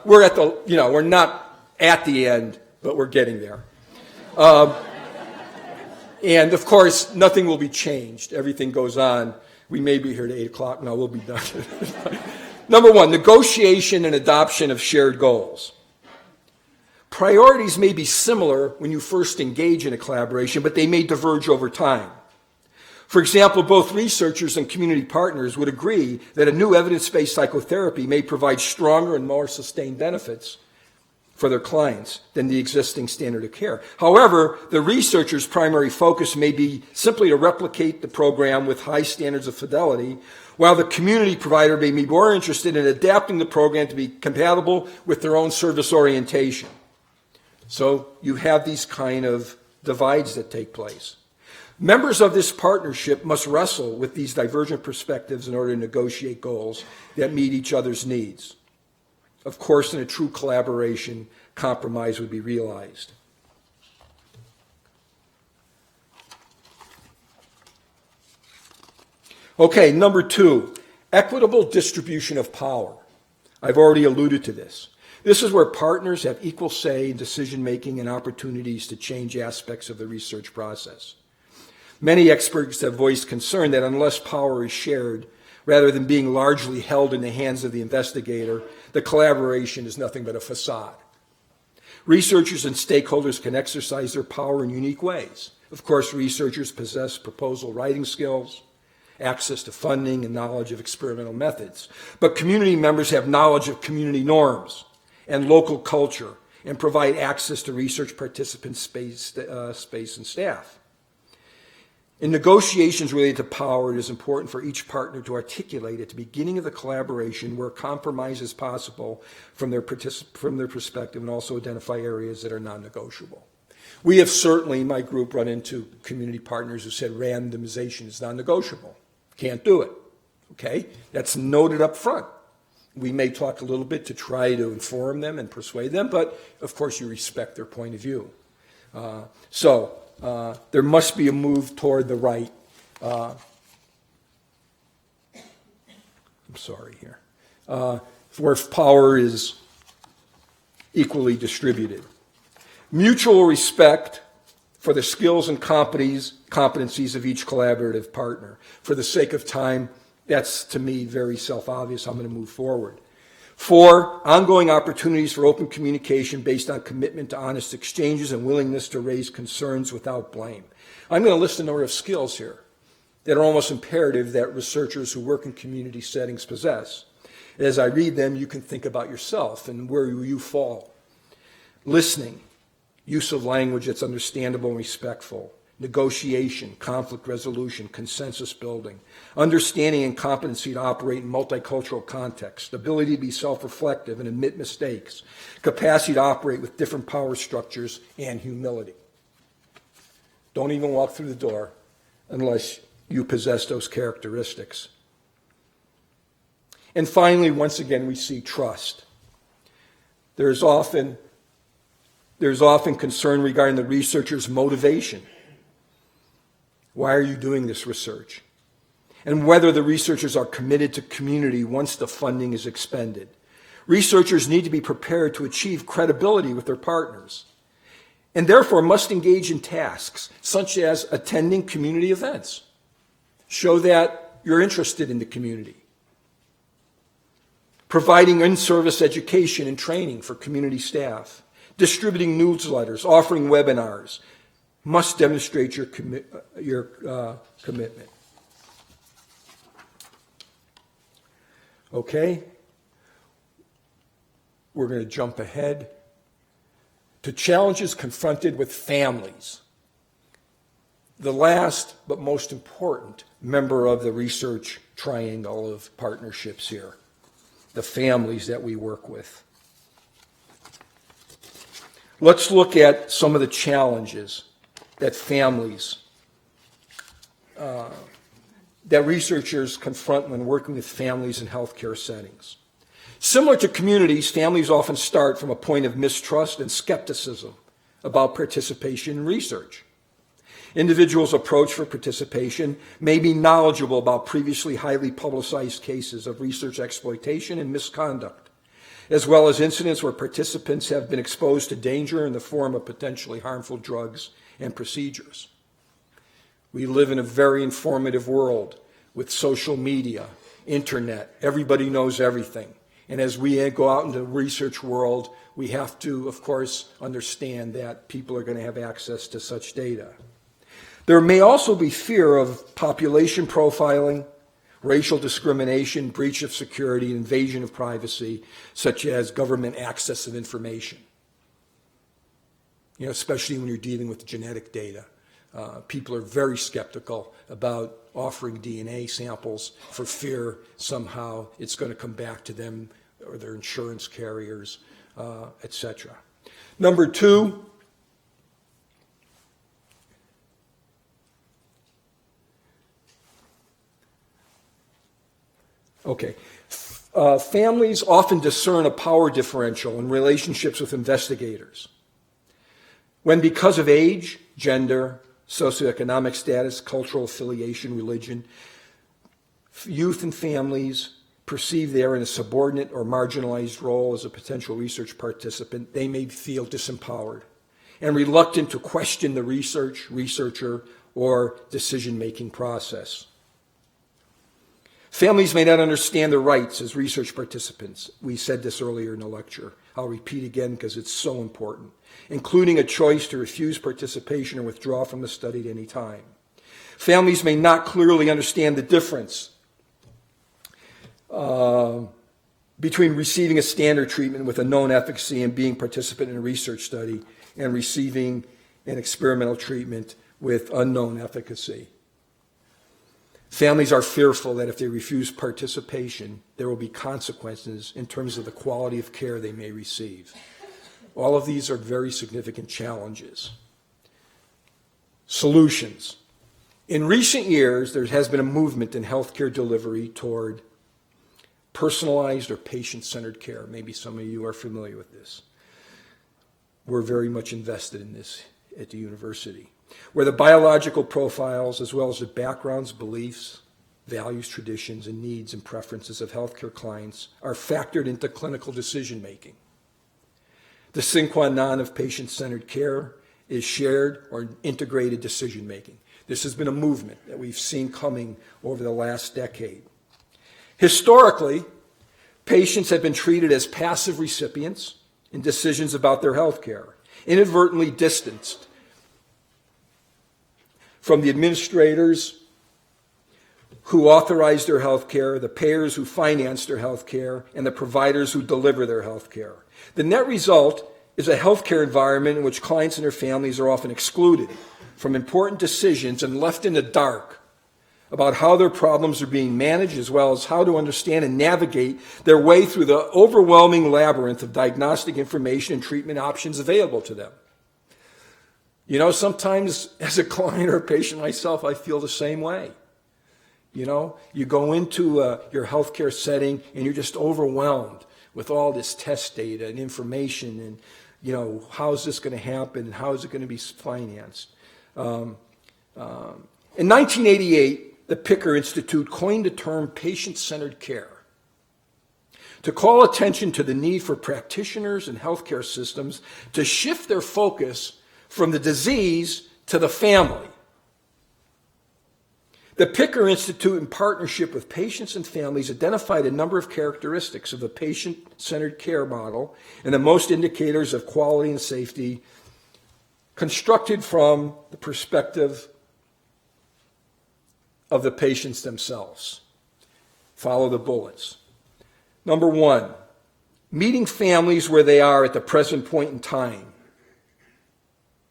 We're at the, we're not at the end, but we're getting there. And of course, nothing will be changed. Everything goes on. We may be here to 8 o'clock. No, we'll be done. Number one, negotiation and adoption of shared goals. Priorities may be similar when you first engage in a collaboration, but they may diverge over time. For example, both researchers and community partners would agree that a new evidence-based psychotherapy may provide stronger and more sustained benefits for their clients than the existing standard of care. However, the researcher's primary focus may be simply to replicate the program with high standards of fidelity, while the community provider may be more interested in adapting the program to be compatible with their own service orientation. So you have these kind of divides that take place. Members of this partnership must wrestle with these divergent perspectives in order to negotiate goals that meet each other's needs. Of course, in a true collaboration, compromise would be realized. Okay, number two, equitable distribution of power. I've already alluded to this. This is where partners have equal say in decision-making and opportunities to change aspects of the research process. Many experts have voiced concern that unless power is shared, rather than being largely held in the hands of the investigator, the collaboration is nothing but a facade. Researchers and stakeholders can exercise their power in unique ways. Of course, researchers possess proposal writing skills, access to funding, and knowledge of experimental methods. But community members have knowledge of community norms and local culture and provide access to research participants' space and staff. In negotiations related to power, it is important for each partner to articulate at the beginning of the collaboration where compromise is possible from their perspective, and also identify areas that are non-negotiable. We have certainly, in my group, run into community partners who said randomization is non-negotiable. Can't do it. Okay? That's noted up front. We may talk a little bit to try to inform them and persuade them, but of course you respect their point of view. There must be a move toward the right. I'm sorry here. Where power is equally distributed. Mutual respect for the skills and competencies of each collaborative partner. For the sake of time, that's to me very self-obvious. I'm going to move forward. 4, ongoing opportunities for open communication based on commitment to honest exchanges and willingness to raise concerns without blame. I'm going to list a number of skills here that are almost imperative that researchers who work in community settings possess. As I read them, you can think about yourself and where you fall. Listening, use of language that's understandable and respectful. Negotiation, conflict resolution, consensus building, understanding and competency to operate in multicultural contexts, ability to be self-reflective and admit mistakes, capacity to operate with different power structures, and humility. Don't even walk through the door unless you possess those characteristics. And finally, once again, we see trust. There's often concern regarding the researcher's motivation. Why are you doing this research? And whether the researchers are committed to community once the funding is expended. Researchers need to be prepared to achieve credibility with their partners, and therefore must engage in tasks such as attending community events. Show that you're interested in the community. Providing in-service education and training for community staff. Distributing newsletters, offering webinars, must demonstrate your commitment. Okay, we're going to jump ahead to challenges confronted with families. The last but most important member of the research triangle of partnerships here, the families that we work with. Let's look at some of the challenges that families, that researchers confront when working with families in healthcare settings. Similar to communities, families often start from a point of mistrust and skepticism about participation in research. Individuals' approach for participation may be knowledgeable about previously highly publicized cases of research exploitation and misconduct, as well as incidents where participants have been exposed to danger in the form of potentially harmful drugs and procedures. We live in a very informative world with social media, internet. Everybody knows everything. And as we go out into the research world, we have to, of course, understand that people are going to have access to such data. There may also be fear of population profiling, racial discrimination, breach of security, invasion of privacy, such as government access of information. Especially when you're dealing with genetic data. People are very skeptical about offering DNA samples for fear somehow it's going to come back to them or their insurance carriers, etc. Number 2, families often discern a power differential in relationships with investigators. When because of age, gender, socioeconomic status, cultural affiliation, religion, youth and families perceive they are in a subordinate or marginalized role as a potential research participant, they may feel disempowered and reluctant to question the researcher, or decision-making process. Families may not understand their rights as research participants. We said this earlier in the lecture. I'll repeat again because it's so important, including a choice to refuse participation or withdraw from the study at any time. Families may not clearly understand the difference between receiving a standard treatment with a known efficacy and being participant in a research study and receiving an experimental treatment with unknown efficacy. Families are fearful that if they refuse participation, there will be consequences in terms of the quality of care they may receive. All of these are very significant challenges. Solutions. In recent years, there has been a movement in healthcare delivery toward personalized or patient-centered care. Maybe some of you are familiar with this. We're very much invested in this at the university, where the biological profiles, as well as the backgrounds, beliefs, values, traditions, and needs and preferences of healthcare clients are factored into clinical decision-making. The sine qua non of patient-centered care is shared or integrated decision-making. This has been a movement that we've seen coming over the last decade. Historically, patients have been treated as passive recipients in decisions about their health care, inadvertently distanced from the administrators who authorize their health care, the payers who finance their health care, and the providers who deliver their health care. The net result is a healthcare environment in which clients and their families are often excluded from important decisions and left in the dark about how their problems are being managed, as well as how to understand and navigate their way through the overwhelming labyrinth of diagnostic information and treatment options available to them. You know, sometimes as a client or a patient myself, I feel the same way. You know, you go into your healthcare setting and you're just overwhelmed with all this test data and information and, you know, how's this going to happen and how is it going to be financed? In 1988, the Picker Institute coined the term patient-centered care to call attention to the need for practitioners and healthcare systems to shift their focus from the disease to the family. The Picker Institute, in partnership with patients and families, identified a number of characteristics of the patient-centered care model and the most indicators of quality and safety constructed from the perspective of the patients themselves. Follow the bullets. Number one, meeting families where they are at the present point in time.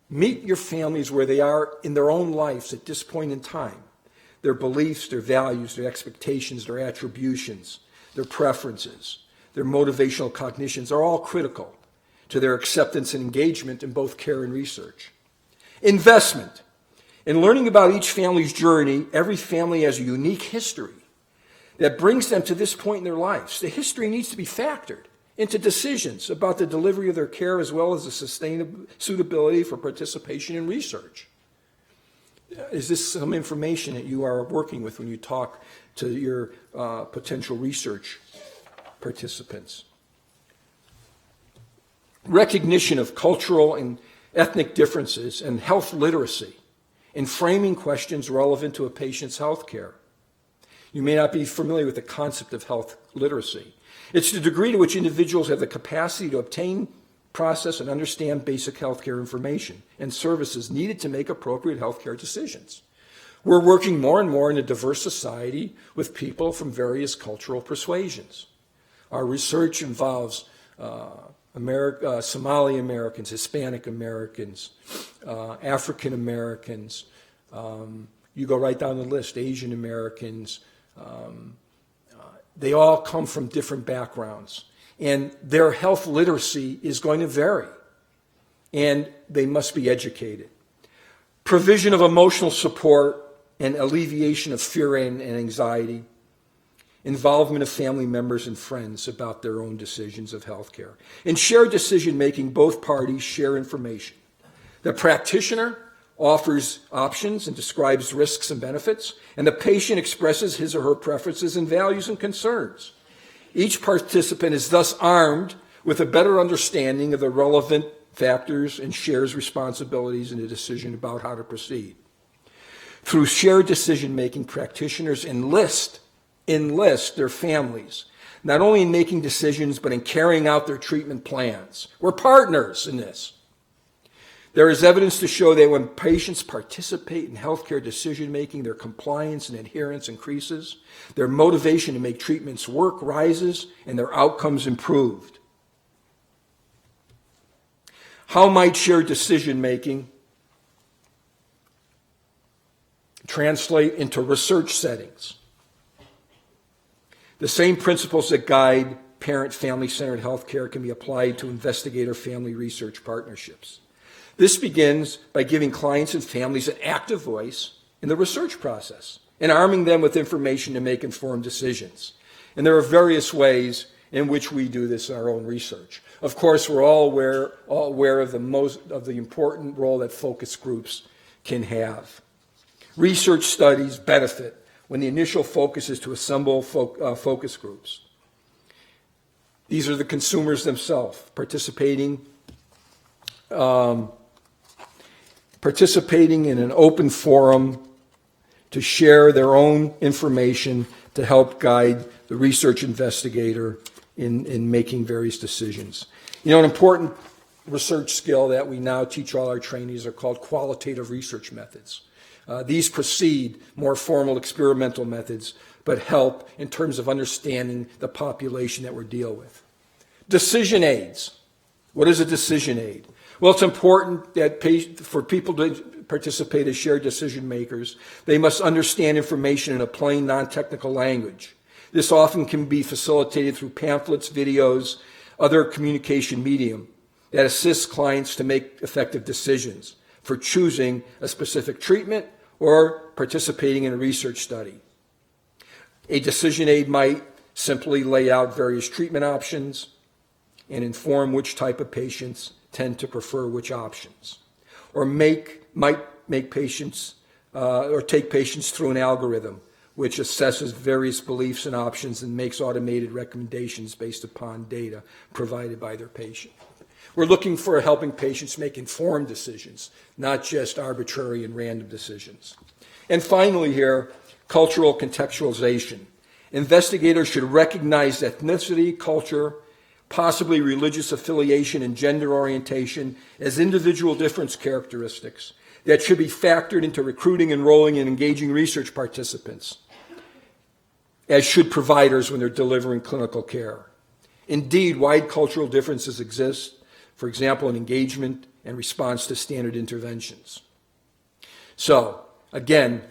Meet your families where they are in their own lives at this point in time. Their beliefs, their values, their expectations, their attributions, their preferences, their motivational cognitions are all critical to their acceptance and engagement in both care and research. Investment. In learning about each family's journey, every family has a unique history that brings them to this point in their lives. The history needs to be factored into decisions about the delivery of their care as well as the suitability for participation in research. Is this some information that you are working with when you talk to your potential research participants? Recognition of cultural and ethnic differences and health literacy in framing questions relevant to a patient's health care. You may not be familiar with the concept of health literacy. It's the degree to which individuals have the capacity to obtain, process, and understand basic healthcare information and services needed to make appropriate healthcare decisions. We're working more and more in a diverse society with people from various cultural persuasions. Our research involves Somali Americans, Hispanic Americans, African Americans, you go right down the list, Asian Americans. They all come from different backgrounds, and their health literacy is going to vary, and they must be educated. Provision of emotional support and alleviation of fear and anxiety. Involvement of family members and friends about their own decisions of healthcare. In shared decision-making, both parties share information. The practitioner offers options and describes risks and benefits, and the patient expresses his or her preferences and values and concerns. Each participant is thus armed with a better understanding of the relevant factors and shares responsibilities in the decision about how to proceed. Through shared decision-making, practitioners enlist enlist their families, not only in making decisions, but in carrying out their treatment plans. We're partners in this. There is evidence to show that when patients participate in healthcare decision-making, their compliance and adherence increases, their motivation to make treatments work rises, and their outcomes improved. How might shared decision-making translate into research settings? The same principles that guide parent family-centered healthcare can be applied to investigator-family research partnerships. This begins by giving clients and families an active voice in the research process and arming them with information to make informed decisions. And there are various ways in which we do this in our own research. Of course, we're all aware of the important role that focus groups can have. Research studies benefit when the initial focus is to assemble focus groups. These are the consumers themselves participating in an open forum to share their own information to help guide the research investigator in making various decisions. You know, an important research skill that we now teach all our trainees are called qualitative research methods. These precede more formal experimental methods, but help in terms of understanding the population that we're dealing with. Decision aids. What is a decision aid? Well, it's important that for people to participate as shared decision makers, they must understand information in a plain, non-technical language. This often can be facilitated through pamphlets, videos, other communication medium that assists clients to make effective decisions for choosing a specific treatment or participating in a research study. A decision aid might simply lay out various treatment options and inform which type of patients tend to prefer which options, or might make patients or take patients through an algorithm which assesses various beliefs and options and makes automated recommendations based upon data provided by their patient. We're looking for helping patients make informed decisions, not just arbitrary and random decisions. And finally here, cultural contextualization. Investigators should recognize ethnicity, culture, possibly religious affiliation, and gender orientation as individual difference characteristics that should be factored into recruiting, enrolling, and engaging research participants, as should providers when they're delivering clinical care. Indeed, wide cultural differences exist, for example, in engagement and response to standard interventions. So, again,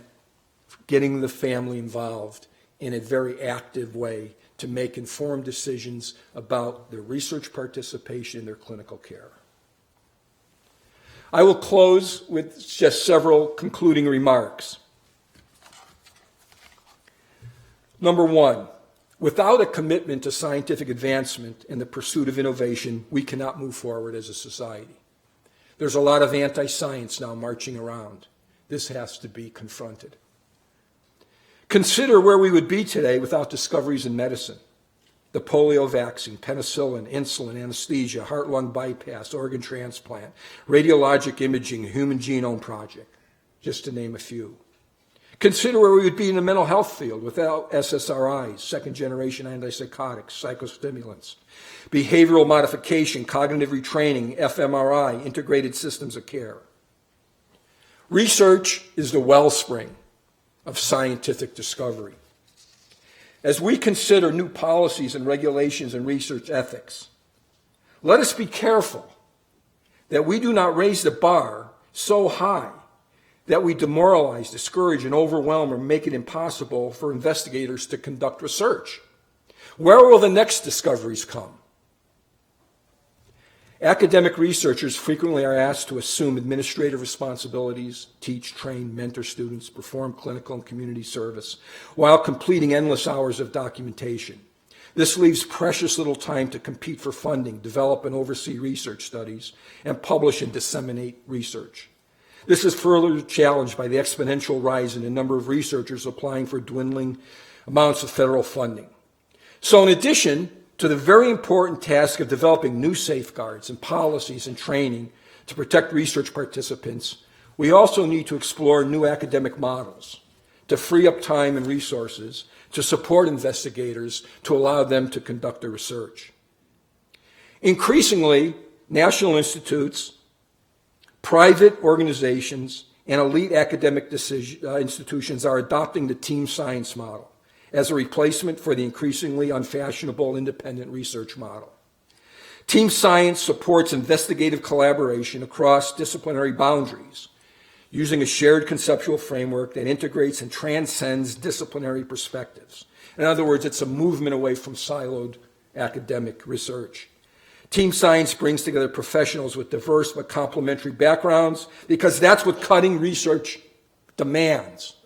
getting the family involved in a very active way to make informed decisions about their research participation in their clinical care. I will close with just several concluding remarks. Number one, without a commitment to scientific advancement and the pursuit of innovation, we cannot move forward as a society. There's a lot of anti-science now marching around. This has to be confronted. Consider where we would be today without discoveries in medicine. The polio vaccine, penicillin, insulin, anesthesia, heart-lung bypass, organ transplant, radiologic imaging, human genome project, just to name a few. Consider where we would be in the mental health field without SSRIs, second-generation antipsychotics, psychostimulants, behavioral modification, cognitive retraining, fMRI, integrated systems of care. Research is the wellspring of scientific discovery. As we consider new policies and regulations and research ethics, let us be careful that we do not raise the bar so high that we demoralize, discourage, and overwhelm or make it impossible for investigators to conduct research. Where will the next discoveries come? Academic researchers frequently are asked to assume administrative responsibilities, teach, train, mentor students, perform clinical and community service, while completing endless hours of documentation. This leaves precious little time to compete for funding, develop and oversee research studies, and publish and disseminate research. This is further challenged by the exponential rise in the number of researchers applying for dwindling amounts of federal funding. So in addition to the very important task of developing new safeguards and policies and training to protect research participants, we also need to explore new academic models to free up time and resources to support investigators to allow them to conduct their research. Increasingly, national institutes, private organizations, and elite academic institutions are adopting the team science model as a replacement for the increasingly unfashionable independent research model. Team science supports investigative collaboration across disciplinary boundaries, using a shared conceptual framework that integrates and transcends disciplinary perspectives. In other words, it's a movement away from siloed academic research. Team science brings together professionals with diverse but complementary backgrounds because that's what cutting research demands.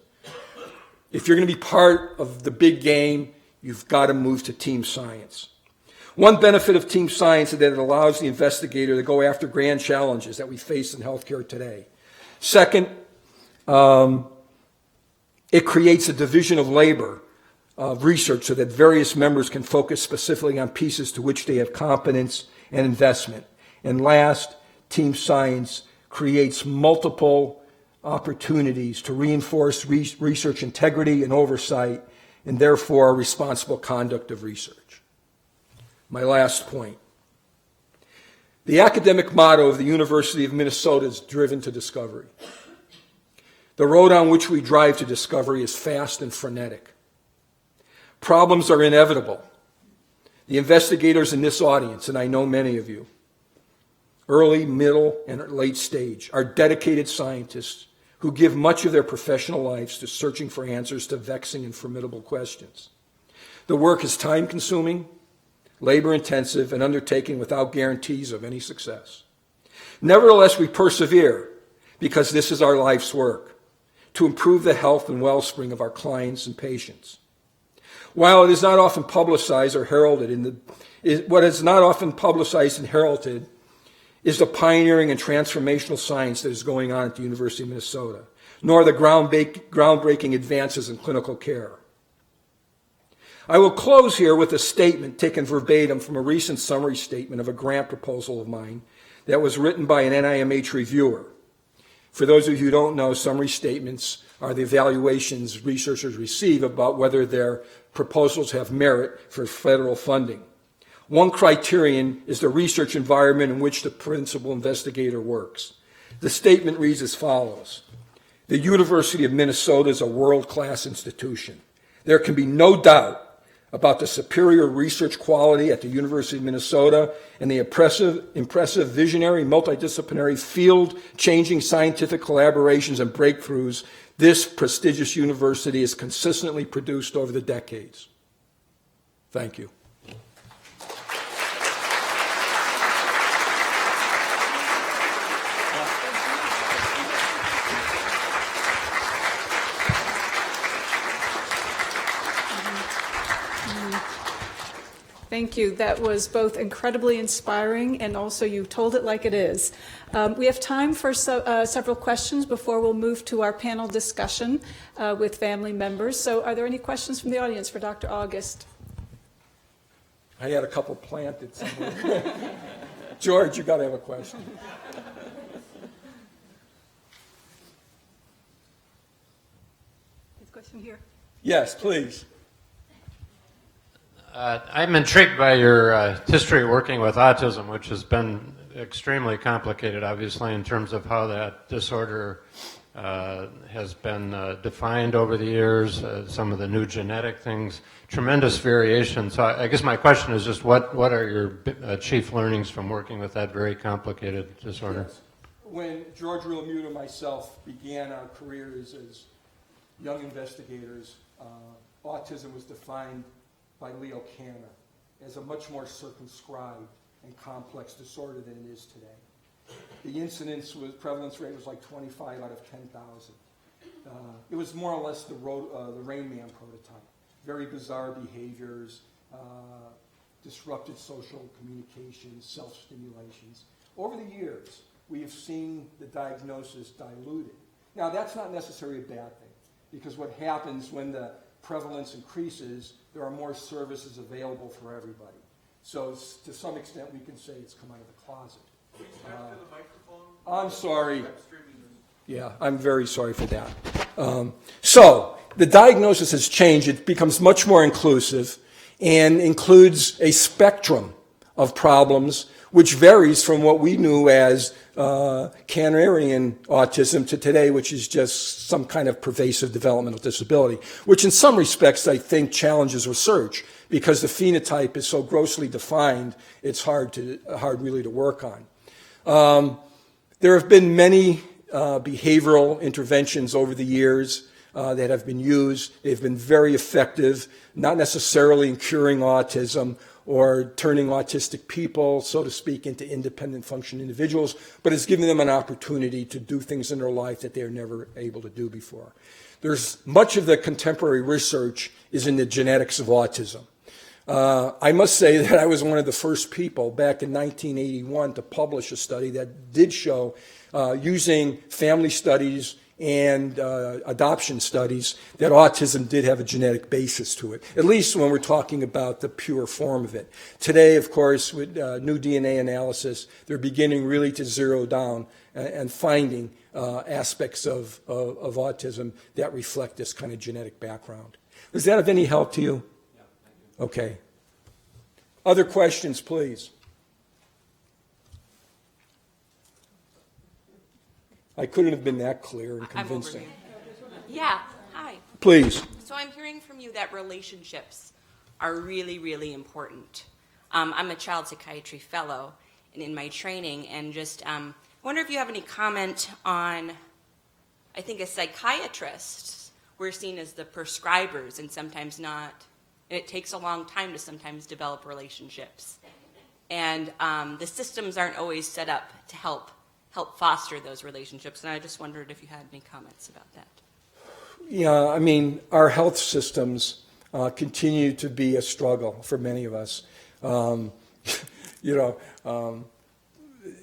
If you're going to be part of the big game, you've got to move to team science. One benefit of team science is that it allows the investigator to go after grand challenges that we face in healthcare today. Second, it creates a division of labor of research so that various members can focus specifically on pieces to which they have competence and investment. And last, team science creates multiple opportunities to reinforce research integrity and oversight, and therefore responsible conduct of research. My last point. The academic motto of the University of Minnesota is driven to discovery. The road on which we drive to discovery is fast and frenetic. Problems are inevitable. The investigators in this audience, and I know many of you, early, middle, and late stage, are dedicated scientists who give much of their professional lives to searching for answers to vexing and formidable questions. The work is time-consuming, labor-intensive, and undertaken without guarantees of any success. Nevertheless, we persevere because this is our life's work, to improve the health and wellspring of our clients and patients. While it is not often publicized or heralded, what is not often publicized and heralded is the pioneering and transformational science that is going on at the University of Minnesota, nor the groundbreaking advances in clinical care. I will close here with a statement taken verbatim from a recent summary statement of a grant proposal of mine that was written by an NIMH reviewer. For those of you who don't know, summary statements are the evaluations researchers receive about whether their proposals have merit for federal funding. One criterion is the research environment in which the principal investigator works. The statement reads as follows: the University of Minnesota is a world-class institution. There can be no doubt about the superior research quality at the University of Minnesota and the impressive visionary, multidisciplinary, field-changing scientific collaborations and breakthroughs this prestigious university has consistently produced over the decades. Thank you. Thank you. That was both incredibly inspiring and also you told it like it is. We have time for several questions before we'll move to our panel discussion with family members. So are there any questions from the audience for Dr. August? I had a couple planted somewhere. George, you got to have a question. This question here. Yes, please. I'm intrigued by your history of working with autism, which has been extremely complicated, obviously, in terms of how that disorder has been defined over the years, some of the new genetic things, tremendous variation. So I guess my question is just what are your chief learnings from working with that very complicated disorder? Yes. When George Realmuto and myself began our careers as young investigators, autism was defined by Leo Kanner as a much more circumscribed and complex disorder than it is today. The prevalence rate was like 25 out of 10,000. It was more or less the Rain Man prototype. Very bizarre behaviors, disrupted social communications, self-stimulations. Over the years, we have seen the diagnosis diluted. Now, that's not necessarily a bad thing, because what happens when the prevalence increases, there are more services available for everybody. So to some extent, we can say it's come out of the closet. I'm sorry. Yeah, I'm very sorry for that. So the diagnosis has changed. It becomes much more inclusive and includes a spectrum of problems which varies from what we knew as Canarian autism to today, which is just some kind of pervasive developmental disability, which in some respects I think challenges research because the phenotype is so grossly defined, it's hard really to work on. There have been many behavioral interventions over the years that have been used. They've been very effective, not necessarily in curing autism or turning autistic people, so to speak, into independent functioning individuals, but it's giving them an opportunity to do things in their life that they were never able to do before. There's much of the contemporary research is in the genetics of autism. I must say that I was one of the first people back in 1981 to publish a study that did show, using family studies and adoption studies, that autism did have a genetic basis to it, at least when we're talking about the pure form of it. Today, of course, with new DNA analysis, they're beginning really to zero down and finding aspects of autism that reflect this kind of genetic background. Does that have any help to you? Yeah. Okay. Other questions, please? I couldn't have been that clear and convincing. Yeah, hi. Please. So I'm hearing from you that relationships are really, really important. I'm a child psychiatry fellow and in my training, and just wonder if you have any comment on, I think as psychiatrists, we're seen as the prescribers and sometimes not. It takes a long time to sometimes develop relationships. And the systems aren't always set up to help foster those relationships, and I just wondered if you had any comments about that. Yeah, I mean, our health systems continue to be a struggle for many of us.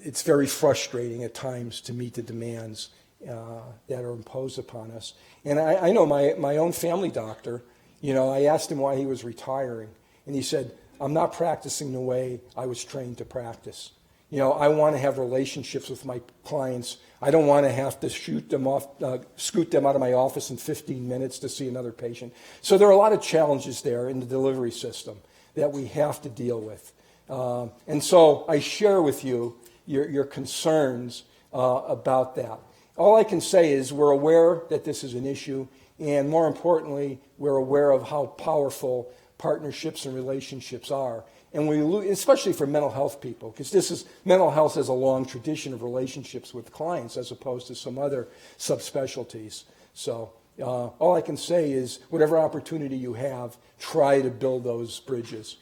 It's very frustrating at times to meet the demands that are imposed upon us. And I know my own family doctor, I asked him why he was retiring, and he said, I'm not practicing the way I was trained to practice. I want to have relationships with my clients. I don't want to have to scoot them out of my office in 15 minutes to see another patient. So there are a lot of challenges there in the delivery system that we have to deal with. And so I share with you your concerns about that. All I can say is we're aware that this is an issue, and more importantly, we're aware of how powerful partnerships and relationships are. And especially for mental health people, because mental health has a long tradition of relationships with clients as opposed to some other subspecialties. So all I can say is whatever opportunity you have, try to build those bridges.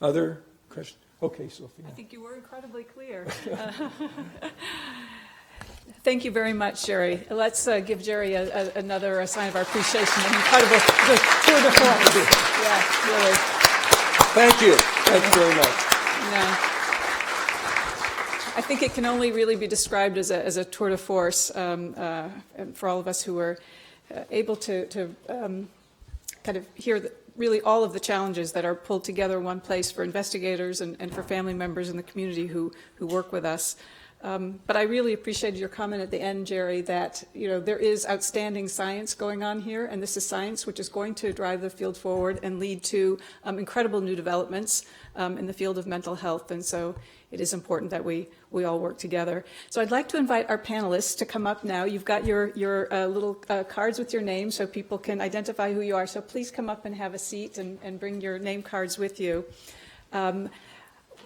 Other questions? Okay, Sophia. I think you were incredibly clear. Thank you very much, Jerry. Let's give Jerry another sign of our appreciation. An incredible tour de force. Yeah, really. Thank you. Thank you very much. Yeah. I think it can only really be described as a tour de force for all of us who were able to kind of hear really all of the challenges that are pulled together in one place for investigators and for family members in the community who work with us. But I really appreciated your comment at the end, Jerry, that there is outstanding science going on here, and this is science which is going to drive the field forward and lead to incredible new developments in the field of mental health. And so it is important that we all work together. So I'd like to invite our panelists to come up now. You've got your little cards with your name so people can identify who you are. So please come up and have a seat and bring your name cards with you.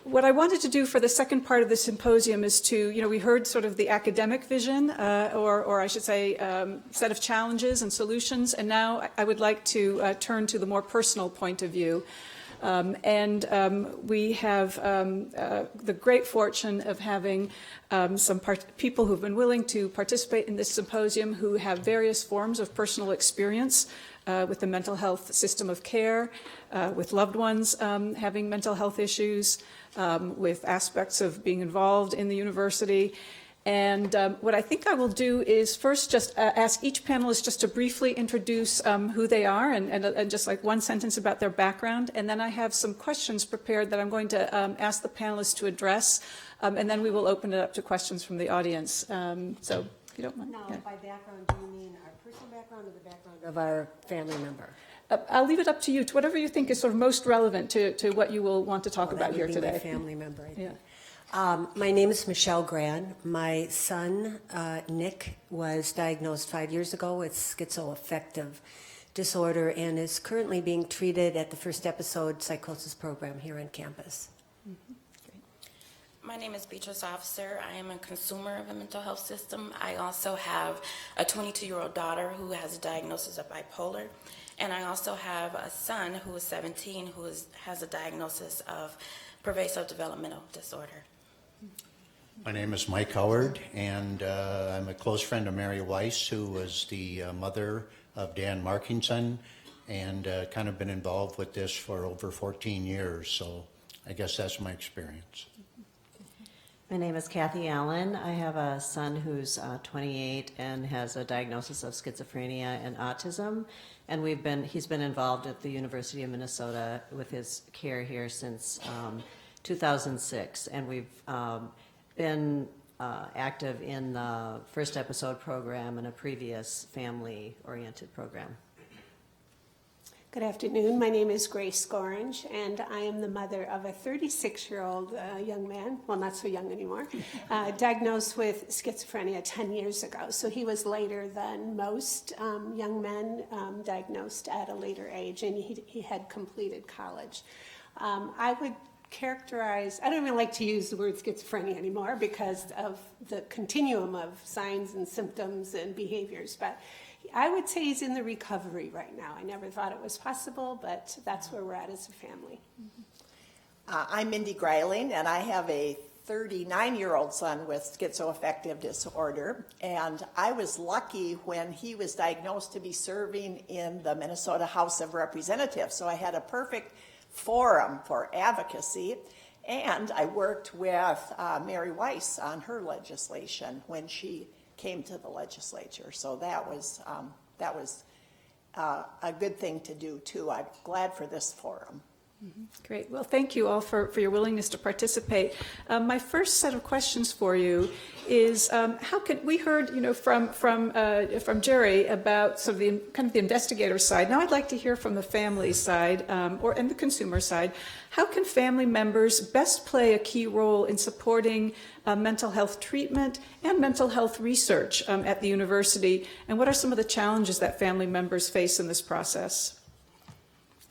What I wanted to do for the second part of the symposium is to, we heard sort of the academic vision, or I should say, set of challenges and solutions, and now I would like to turn to the more personal point of view. We have the great fortune of having some people who've been willing to participate in this symposium who have various forms of personal experience with the mental health system of care, with loved ones having mental health issues, with aspects of being involved in the university. And what I think I will do is first just ask each panelist just to briefly introduce who they are and just like one sentence about their background. And then I have some questions prepared that I'm going to ask the panelists to address. And then we will open it up to questions from the audience. So if you don't mind. Now, Yeah. by background, do you mean our personal background or the background of our family member? I'll leave it up to you, to whatever you think is sort of most relevant to what you will want to talk about here My today. family member, I think. Yeah. My name is Michelle Gran. My son, Nick, was diagnosed 5 years ago with schizoaffective disorder and is currently being treated at the First Episode Psychosis Program here on campus. My name is Beatrice Officer. I am a consumer of a mental health system. I also have a 22-year-old daughter who has a diagnosis of bipolar, and I also have a son who is 17 who has a diagnosis of pervasive developmental disorder. My name is Mike Howard, and I'm a close friend of Mary Weiss, who was the mother of Dan Markingson, and kind of been involved with this for over 14 years, so I guess that's my experience. My name is Kathy Allen. I have a son who's 28 and has a diagnosis of schizophrenia and autism, and he's been involved at the University of Minnesota with his care here since 2006, and we've been active in the First Episode program and a previous family-oriented program. Good afternoon. My name is Grace Gorange, and I am the mother of a 36-year-old young man, well, not so young anymore, diagnosed with schizophrenia 10 years ago. So he was later than most young men diagnosed at a later age, and he had completed college. I would characterize, I don't even like to use the word schizophrenia anymore because of the continuum of signs and symptoms and behaviors, but I would say he's in the recovery right now. I never thought it was possible, but that's where we're at as a family. I'm Mindy Greiling, and I have a 39-year-old son with schizoaffective disorder, and I was lucky when he was diagnosed to be serving in the Minnesota House of Representatives, so I had a perfect forum for advocacy, and I worked with Mary Weiss on her legislation when she came to the legislature, so that was a good thing to do too. I'm glad for this forum. Great. Well, thank you all for your willingness to participate. My first set of questions for you is how can we heard from Jerry about sort of the kind of the investigator side. Now I'd like to hear from the family side and the consumer side. How can family members best play a key role in supporting mental health treatment and mental health research at the university? And what are some of the challenges that family members face in this process?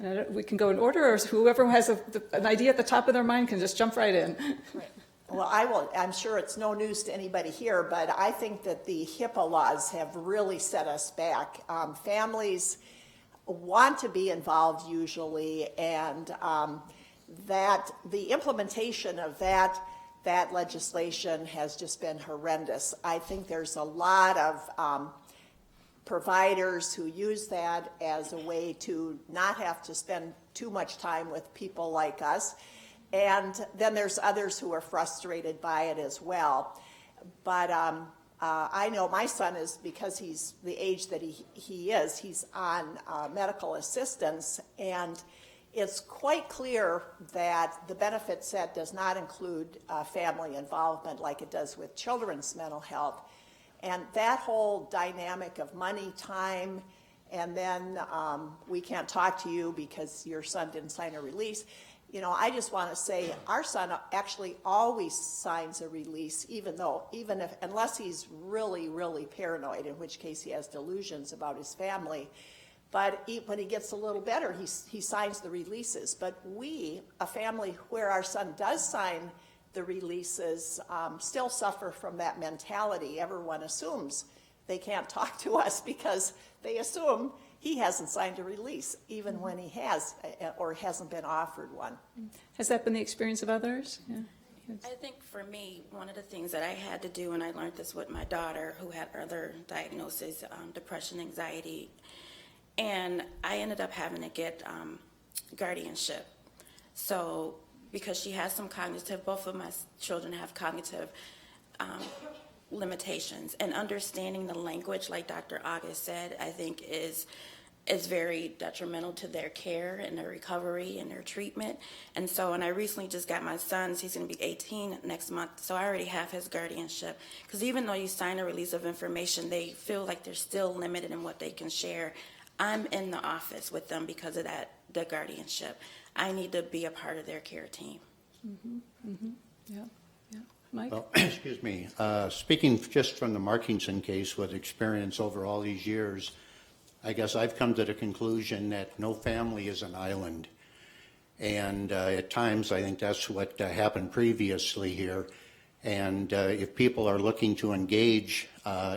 And we can go in order, or whoever has an idea at the top of their mind can just jump right in. Right. Well, I'm sure it's no news to anybody here, but I think that the HIPAA laws have really set us back. Families want to be involved usually, and that the implementation of that legislation has just been horrendous. I think there's a lot of providers who use that as a way to not have to spend too much time with people like us. And then there's others who are frustrated by it as well. But I know my son is, because he's the age that he is, he's on medical assistance, and it's quite clear that the benefit set does not include family involvement like it does with children's mental health. And that whole dynamic of money, time, and then we can't talk to you because your son didn't sign a release. You know, I just want to say our son actually always signs a release, unless he's really, really paranoid, in which case he has delusions about his family. But when he gets a little better, he signs the releases. But we, a family where our son does sign the releases, still suffer from that mentality. Everyone assumes they can't talk to us because they assume he hasn't signed a release, even when he has or hasn't been offered one. Has that been the experience of others? Yeah. Yes. I think for me, one of the things that I had to do, and I learned this with my daughter who had other diagnoses, depression, anxiety, and I ended up having to get guardianship. So because she has some cognitive, both of my children have cognitive limitations, and understanding the language, like Dr. August said, I think is very detrimental to their care and their recovery and their treatment. And so, and I recently just got my son's, he's going to be 18 next month, so I already have his guardianship. Because even though you sign a release of information, they feel like they're still limited in what they can share. I'm in the office with them because of that, the guardianship. I need to be a part of their care team. Yeah, yeah. Mike? Well, excuse me. Speaking just from the Markinson case with experience over all these years, I guess I've come to the conclusion that no family is an island. And at times, I think that's what happened previously here. And if people are looking to engage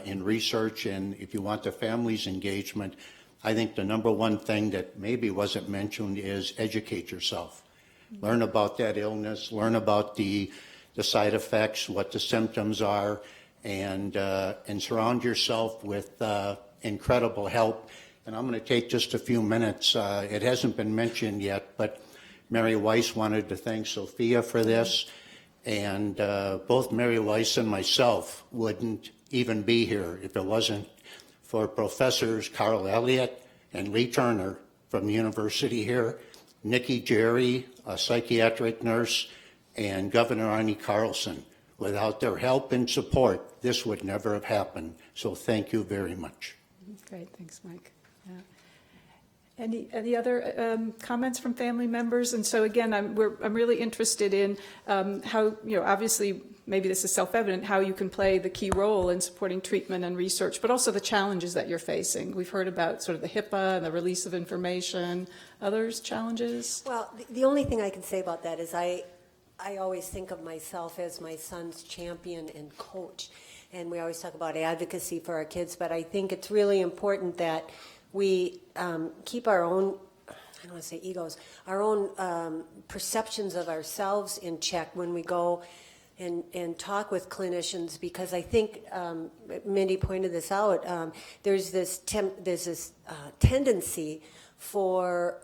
in research, and if you want the family's engagement, I think the number one thing that maybe wasn't mentioned is educate yourself. Learn about that illness, learn about the side effects, what the symptoms are, and surround yourself with incredible help. And I'm going to take just a few minutes. It hasn't been mentioned yet, but Mary Weiss wanted to thank Sophia for this. And both Mary Weiss and myself wouldn't even be here if it wasn't for Professors Carl Elliott and Lee Turner from the university here, Nikki Jerry, a psychiatric nurse, and Governor Arnie Carlson. Without their help and support, this would never have happened. So thank you very much. Great, thanks, Mike. Yeah. Any other comments from family members? And so again, I'm really interested in how, obviously, maybe this is self-evident, how you can play the key role in supporting treatment and research, but also the challenges that you're facing. We've heard about sort of the HIPAA and the release of information. Others challenges? Well, the only thing I can say about that is I always think of myself as my son's champion and coach. And we always talk about advocacy for our kids, but I think it's really important that we keep our own, I don't want to say egos, our own perceptions of ourselves in check when we go and talk with clinicians, because I think Mindy pointed this out. There's this tendency for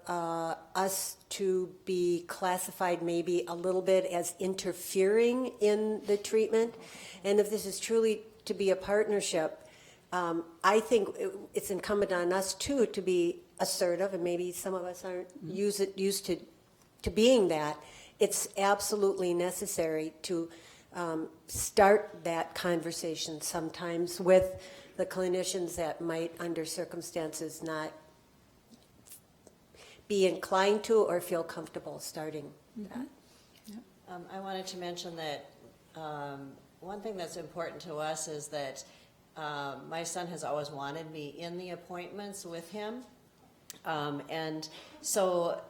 us to be classified maybe a little bit as interfering in the treatment, and if this is truly to be a partnership, I think it's incumbent on us too to be assertive, and maybe some of us aren't used to being that. It's absolutely necessary to start that conversation sometimes with the clinicians that might, under circumstances, not be inclined to or feel comfortable starting that. I wanted to mention that one thing that's important to us is that my son has always wanted me in the appointments with him. And so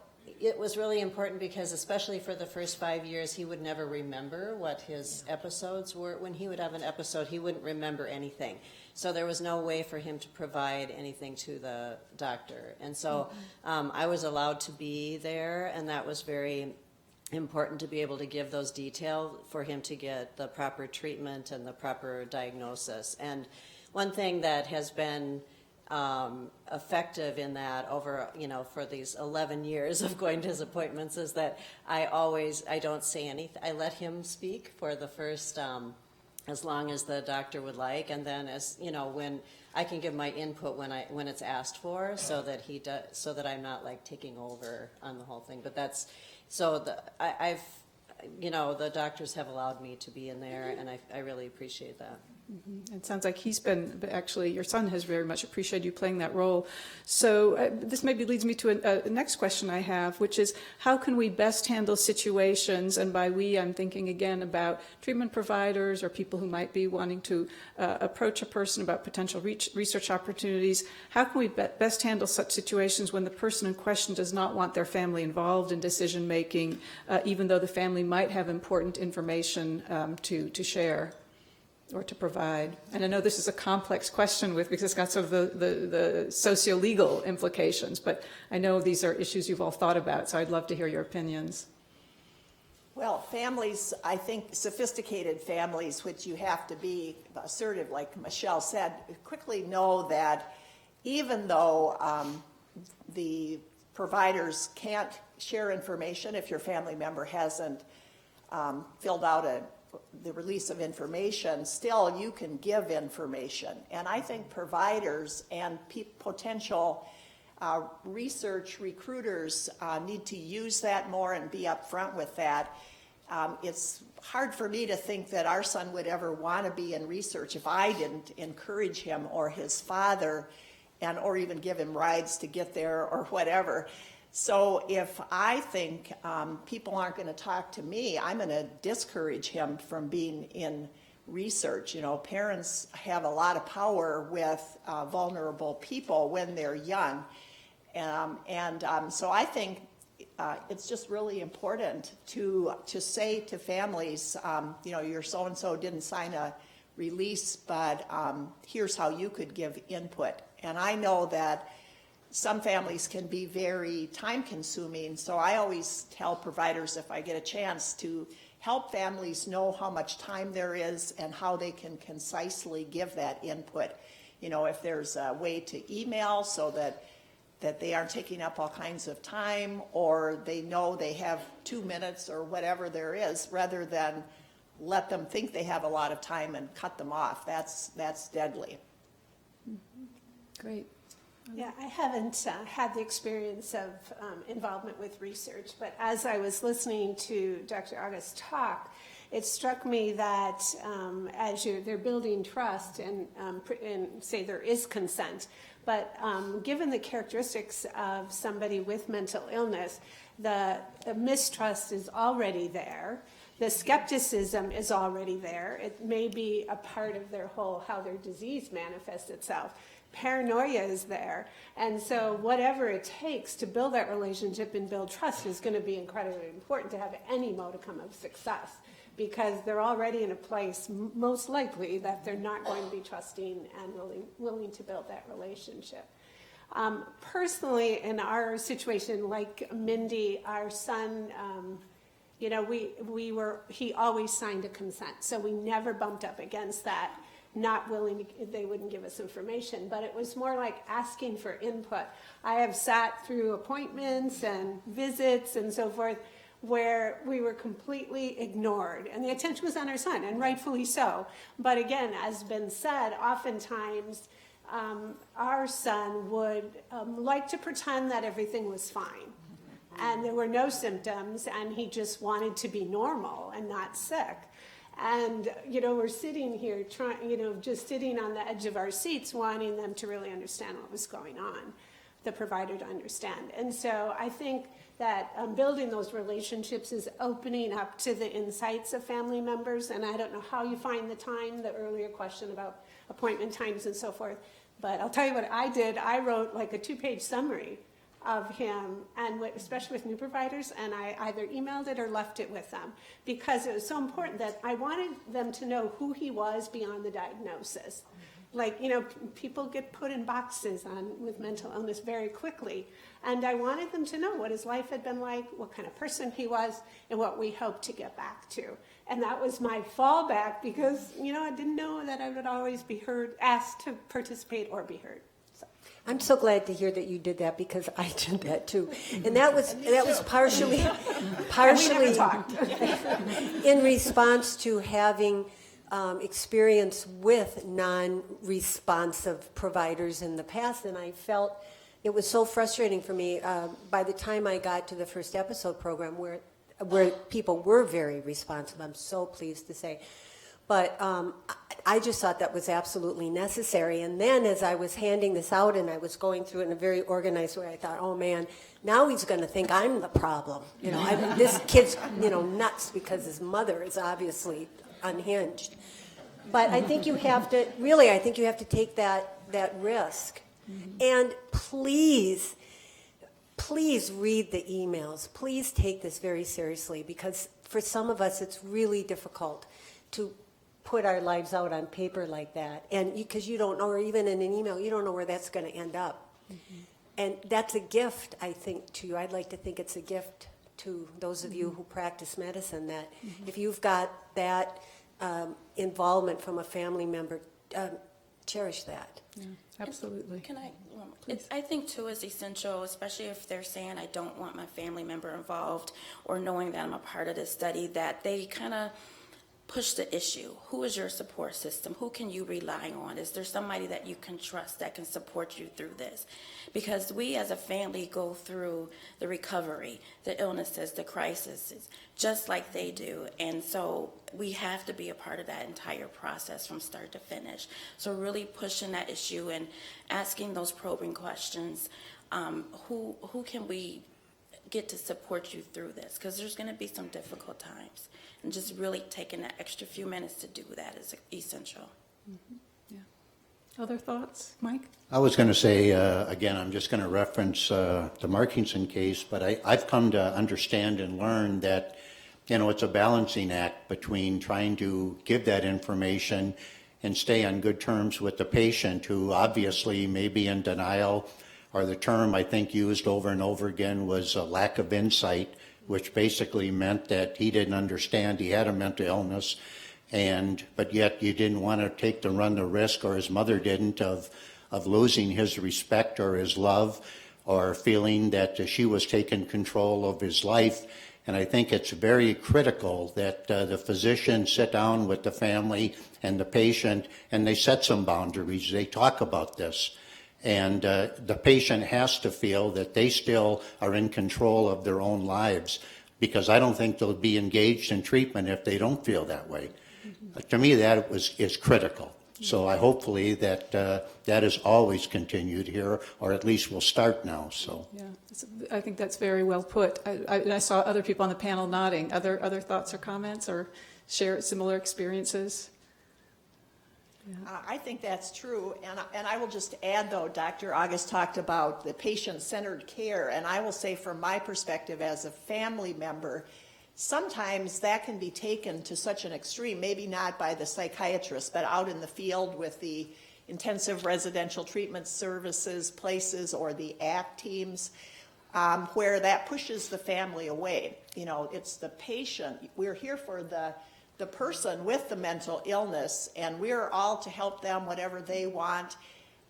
it was really important because, especially for the first 5 years, he would never remember what his episodes were. When he would have an episode, he wouldn't remember anything. So there was no way for him to provide anything to the doctor. And so I was allowed to be there, and that was very important to be able to give those details for him to get the proper treatment and the proper diagnosis. And one thing that has been effective in that over, for these 11 years of going to his appointments is that I don't say anything. I let him speak for the first, as long as the doctor would like, and then when I can give my input when it's asked for, so that I'm not like taking over on the whole thing. But that's, so the doctors have allowed me to be in there, and I really appreciate that. It sounds like your son has very much appreciated you playing that role. So this maybe leads me to a next question I have, which is how can we best handle situations, and by we I'm thinking again about treatment providers or people who might be wanting to approach a person about potential research opportunities. How can we best handle such situations when the person in question does not want their family involved in decision making, even though the family might have important information to share or to provide? And I know this is a complex question because it's got sort of the socio-legal implications, but I know these are issues you've all thought about, so I'd love to hear your opinions. Well, families, I think sophisticated families, which you have to be assertive, like Michelle said, quickly know that even though the providers can't share information if your family member hasn't filled out the release of information, still you can give information. And I think providers and potential research recruiters need to use that more and be upfront with that. It's hard for me to think that our son would ever want to be in research if I didn't encourage him or his father, or even give him rides to get there or whatever. So if I think people aren't going to talk to me, I'm going to discourage him from being in research. You know, parents have a lot of power with vulnerable people when they're young. So I think it's just really important to say to families, you know, your so-and-so didn't sign a release, but here's how you could give input. And I know that some families can be very time consuming, so I always tell providers, if I get a chance, to help families know how much time there is and how they can concisely give that input. You know, if there's a way to email so that they aren't taking up all kinds of time, or they know they have 2 minutes or whatever there is, rather than let them think they have a lot of time and cut them off. That's deadly. Great. Yeah, I haven't had the experience of involvement with research, but as I was listening to Dr. August talk, it struck me that as they're building trust and say there is consent, but given the characteristics of somebody with mental illness, the mistrust is already there. The skepticism is already there. It may be a part of their whole, how their disease manifests itself. Paranoia is there. And so whatever it takes to build that relationship and build trust is going to be incredibly important to have any modicum of success, because they're already in a place, most likely, that they're not going to be trusting and willing to build that relationship. Personally, in our situation, like Mindy, our son, you know, he always signed a consent, so we never bumped up against that. Not willing, they wouldn't give us information, but it was more like asking for input. I have sat through appointments and visits and so forth where we were completely ignored, and the attention was on our son, and rightfully so. But again, as been said, oftentimes our son would like to pretend that everything was fine, and there were no symptoms, and he just wanted to be normal and not sick. And, you know, we're sitting here trying, you know, just sitting on the edge of our seats, wanting them to really understand what was going on, the provider to understand. And so I think that building those relationships is opening up to the insights of family members. And I don't know how you find the time, the earlier question about appointment times and so forth. But I'll tell you what I did. I wrote like a 2-page summary of him, and especially with new providers, and I either emailed it or left it with them, because it was so important that I wanted them to know who he was beyond the diagnosis. Like, you know, people get put in boxes with mental illness very quickly, and I wanted them to know what his life had been like, what kind of person he was, and what we hoped to get back to. And that was my fallback, because, you know, I didn't know that I would always be asked to participate or be heard. I'm so glad to hear that you did that, because I did that too, and that was partially in response to having experience with non-responsive providers in the past, and I felt it was so frustrating for me. By the time I got to the first episode program, where people were very responsive, I'm so pleased to say. But I just thought that was absolutely necessary. And then as I was handing this out and I was going through it in a very organized way, I thought, oh man, now he's going to think I'm the problem. You know, this kid's, you know, nuts because his mother is obviously unhinged. But I think you have to, really, I think you have to take that risk. Mm-hmm. And please read the emails. Please take this very seriously, because for some of us it's really difficult to put our lives out on paper like that, and because you don't know, or even in an email, you don't know where that's going to end up. Mm-hmm. And that's a gift, I think, to you. I'd like to think it's a gift to those of you who practice medicine, that if you've got that involvement from a family member, cherish that. Yeah, absolutely. Can I? I think too is essential, especially if they're saying I don't want my family member involved, or knowing that I'm a part of this study, that they kind of push the issue. Who is your support system? Who can you rely on? Is there somebody that you can trust that can support you through this? Because we as a family go through the recovery, the illnesses, the crises, just like they do. And so we have to be a part of that entire process from start to finish. So really pushing that issue and asking those probing questions. Who can we get to support you through this? Because there's going to be some difficult times. And just really taking that extra few minutes to do that is essential. Mm-hmm. Yeah. Other thoughts, Mike? I was going to say, again, I'm just going to reference the Markinson case, but I've come to understand and learn that, it's a balancing act between trying to give that information and stay on good terms with the patient who obviously may be in denial, or the term I think used over and over again was a lack of insight, which basically meant that he didn't understand he had a mental illness, but yet you didn't want to run the risk, or his mother didn't, of losing his respect or his love, or feeling that she was taking control of his life. And I think it's very critical that the physician sit down with the family and the patient, and they set some boundaries. They talk about this. And the patient has to feel that they still are in control of their own lives, because I don't think they'll be engaged in treatment if they don't feel that way. Mm-hmm. To me, that is critical. So I hopefully that that is always continued here, or at least will start now. So yeah, I think that's very well put. I saw other people on the panel nodding. Other thoughts or comments, or share similar experiences? I think that's true, and I will just add, though, Dr. August talked about the patient-centered care, and I will say from my perspective as a family member, sometimes that can be taken to such an extreme, maybe not by the psychiatrist, but out in the field with the intensive residential treatment services places or the ACT teams, where that pushes the family away. It's the patient. We're here for the person with the mental illness, and we're all to help them whatever they want.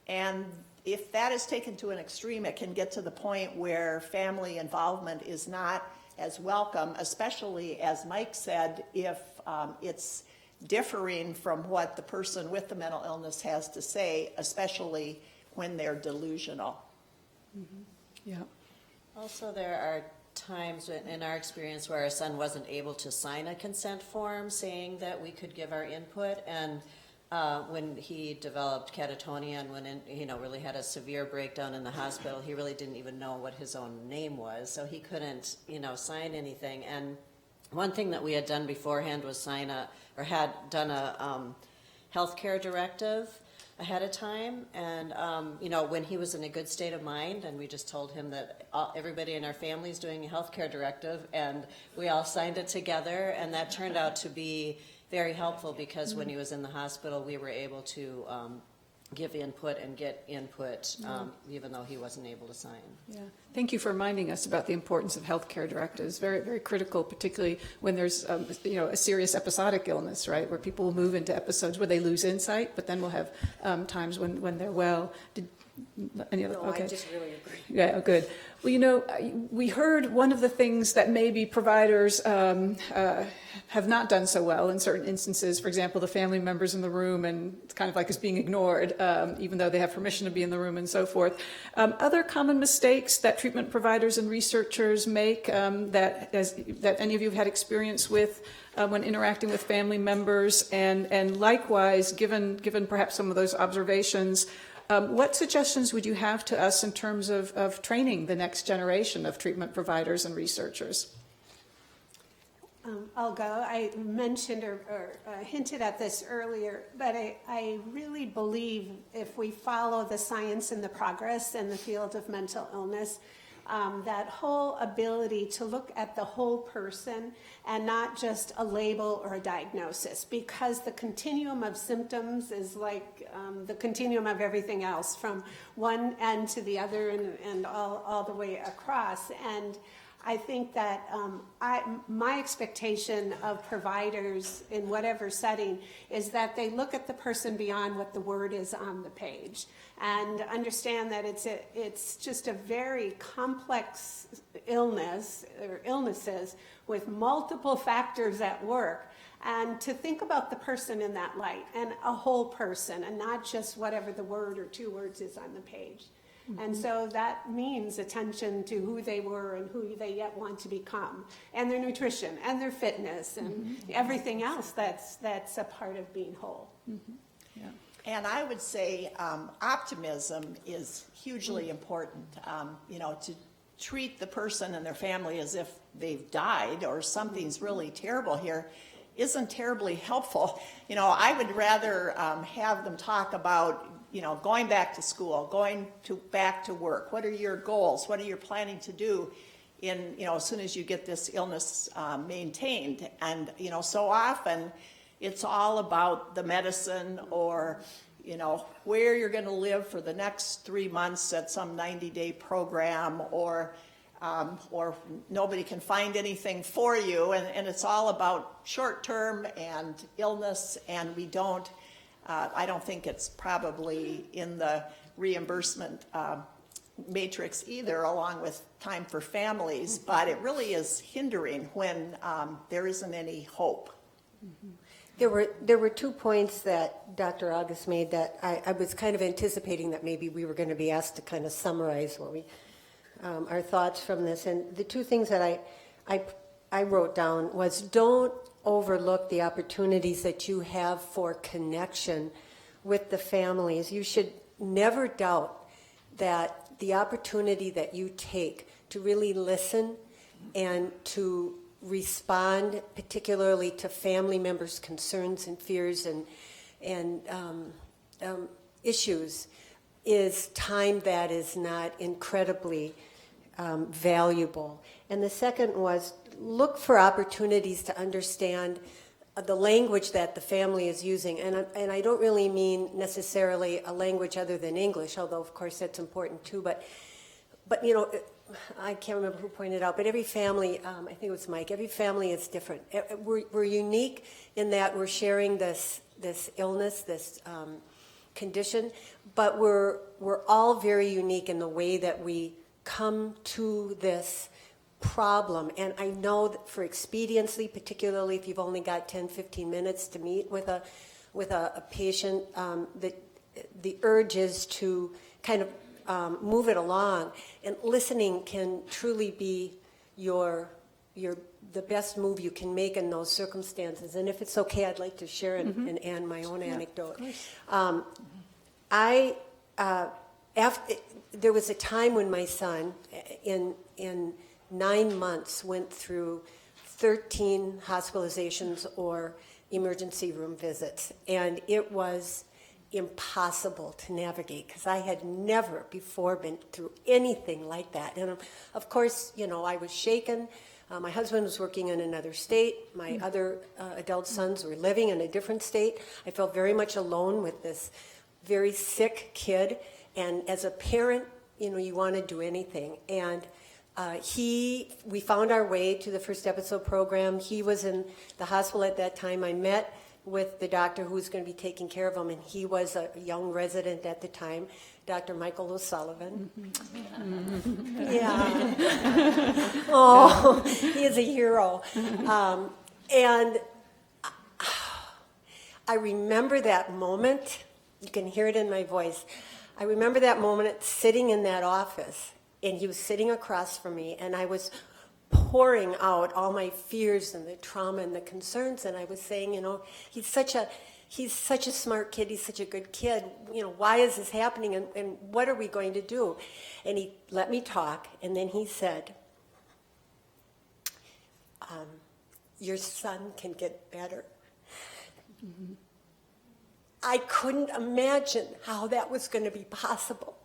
And if that is taken to an extreme, it can get to the point where family involvement is not as welcome, especially, as Mike said, if it's differing from what the person with the mental illness has to say, especially when they're delusional. Mm-hmm. Yeah. Also, there are times in our experience where our son wasn't able to sign a consent form saying that we could give our input, and when he developed catatonia and really had a severe breakdown in the hospital, he really didn't even know what his own name was, so he couldn't sign anything. And one thing that we had done beforehand was had done a healthcare directive ahead of time, and when he was in a good state of mind, and we just told him that everybody in our family is doing a healthcare directive, and we all signed it together, and that turned out to be very helpful, because when he was in the hospital, we were able to give input and get input, even though he wasn't able to sign. Yeah, thank you for reminding us about the importance of healthcare directives. Very, very critical, particularly when there's a serious episodic illness, right, where people will move into episodes where they lose insight, but then we'll have times when they're well. Any other? No, okay. I just really agree. Yeah, good. Well, we heard one of the things that maybe providers have not done so well in certain instances. For example, the family members in the room, and it's kind of like it's being ignored, even though they have permission to be in the room and so forth. Other common mistakes that treatment providers and researchers make that any of you have had experience with when interacting with family members, and likewise, given perhaps some of those observations, what suggestions would you have to us in terms of training the next generation of treatment providers and researchers? I'll go. I mentioned or hinted at this earlier, but I really believe if we follow the science and the progress in the field of mental illness, that whole ability to look at the whole person and not just a label or a diagnosis, because the continuum of symptoms is like the continuum of everything else, from one end to the other and all the way across. And I think that my expectation of providers in whatever setting is that they look at the person beyond what the word is on the page, and understand that it's just a very complex illness or illnesses with multiple factors at work. And to think about the person in that light, and a whole person, and not just whatever the word or two words is on the page. And so that means attention to who they were and who they yet want to become, and their nutrition and their fitness and everything else that's a part of being whole. And I would say optimism is hugely important, to treat the person and their family as if they've died or something's really terrible here isn't terribly helpful. I would rather have them talk about going back to school, back to work. What are your goals? What are you planning to do as soon as you get this illness maintained? And, so often it's all about the medicine or, where you're going to live for the next 3 months at some 90-day program or nobody can find anything for you. And it's all about short-term and illness, and I don't think it's probably in the reimbursement matrix either, along with time for families, but it really is hindering when there isn't any hope. There were 2 points that Dr. August made that I was kind of anticipating that maybe we were going to be asked to kind of summarize our thoughts from this. And the 2 things that I wrote down was, don't overlook the opportunities that you have for connection with the families. You should never doubt that the opportunity that you take to really listen and to respond particularly to family members' concerns and fears and issues is time that is not incredibly valuable. And the second was, look for opportunities to understand the language that the family is using. And I don't really mean necessarily a language other than English, although of course that's important too. But I can't remember who pointed out, but every family, I think it was Mike, every family is different. We're unique in that we're sharing this illness, this condition, but we're all very unique in the way that we come to this problem. And I know that for expediency, particularly if you've only got 10, 15 minutes to meet with a patient, that the urge is to kind of move it along. And listening can truly be the best move you can make in those circumstances. And if it's okay, I'd like to share and add my own anecdote. There was a time when my son, in 9 months, went through 13 hospitalizations or emergency room visits, and it was impossible to navigate because I had never before been through anything like that. And of course, I was shaken. My husband was working in another state. My other adult sons were living in a different state. I felt very much alone with this very sick kid. And as a parent, you want to do anything. And we found our way to the first episode program. He was in the hospital at that time. I met with the doctor who was going to be taking care of him, and he was a young resident at the time, Dr. Michael O'Sullivan. Yeah. Oh, he is a hero. And I remember that moment. You can hear it in my voice. I remember that moment sitting in that office, and he was sitting across from me, and I was pouring out all my fears and the trauma and the concerns, and I was saying, he's such a smart kid, he's such a good kid, why is this happening, and what are we going to do? And he let me talk, and then he said, your son can get better. Mm-hmm. I couldn't imagine how that was going to be possible.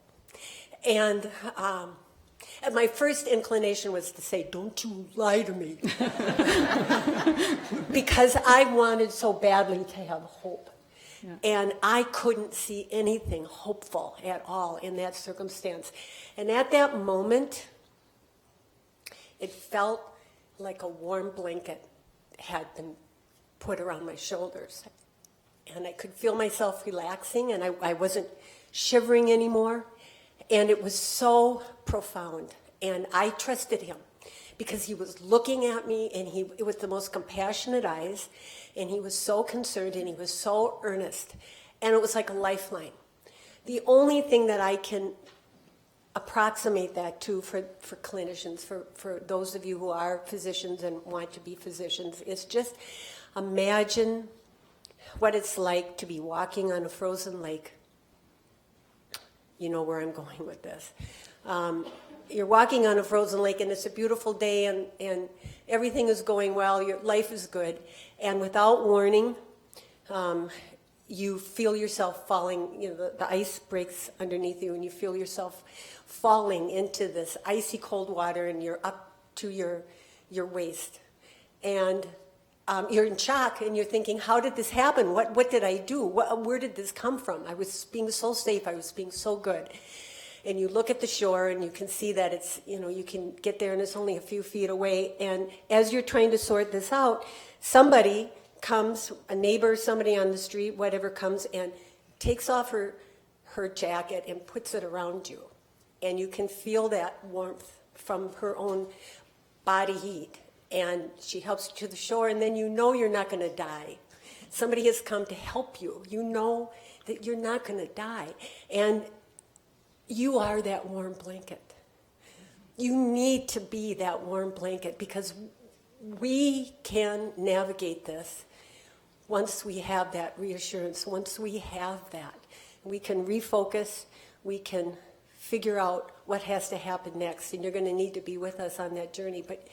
And my first inclination was to say, don't you lie to me. Because I wanted so badly to have hope. Yeah. And I couldn't see anything hopeful at all in that circumstance. And at that moment, it felt like a warm blanket had been put around my shoulders. And I could feel myself relaxing, and I wasn't shivering anymore. And it was so profound. And I trusted him because he was looking at me, and it was the most compassionate eyes, and he was so concerned, and he was so earnest, and it was like a lifeline. The only thing that I can approximate that to for clinicians, for those of you who are physicians and want to be physicians, is just imagine what it's like to be walking on a frozen lake. You know where I'm going with this. You're walking on a frozen lake, and it's a beautiful day, and everything is going well, your life is good, and without warning, you feel yourself falling, the ice breaks underneath you, and you feel yourself falling into this icy cold water, and you're up to your waist. And you're in shock, and you're thinking, how did this happen? What did I do? Where did this come from? I was being so safe. I was being so good. And you look at the shore, and you can see that it's, you can get there, and it's only a few feet away. And as you're trying to sort this out, somebody comes, a neighbor, somebody on the street, whatever, comes and takes off her jacket and puts it around you. And you can feel that warmth from her own body heat. And she helps you to the shore, and then you're not going to die. Somebody has come to help you. You know that you're not going to die. And you are that warm blanket. You need to be that warm blanket, because we can navigate this once we have that reassurance, once we have that. We can refocus, we can figure out what has to happen next, and you're going to need to be with us on that journey, but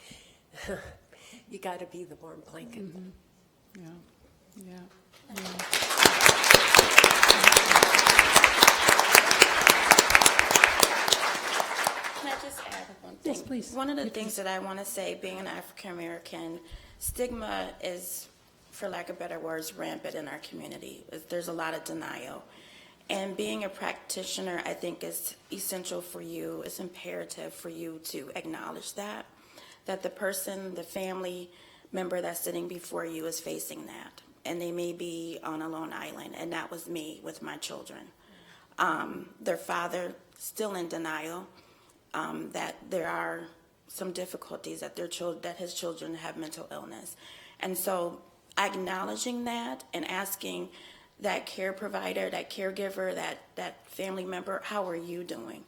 you got to be the warm blanket. Mm-hmm. Yeah. Can I just add one thing? Yes, please. One of the things that I want to say, being an African American, stigma is, for lack of better words, rampant in our community. There's a lot of denial. And being a practitioner, I think, is essential for you. It's imperative for you to acknowledge that the person, the family member that's sitting before you is facing that. And they may be on a lone island, and that was me with my children. Their father still in denial that there are some difficulties, that his children have mental illness. And so acknowledging that and asking that care provider, that caregiver, that family member, how are you doing?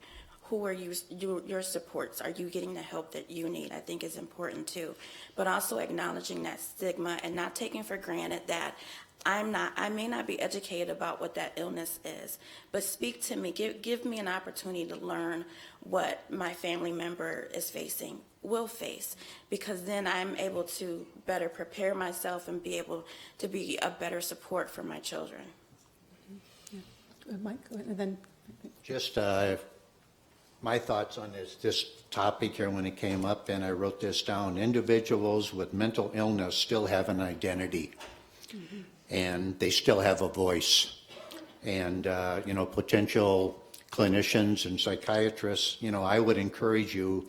Who are your supports? Are you getting the help that you need? I think is important too. But also acknowledging that stigma and not taking for granted that I may not be educated about what that illness is, but speak to me, give me an opportunity to learn what my family member is facing, will face, because then I'm able to better prepare myself and be able to be a better support for my children. Mike, and then. Just my thoughts on this topic here when it came up, and I wrote this down. Individuals with mental illness still have an identity, and they still have a voice. And, potential clinicians and psychiatrists, I would encourage you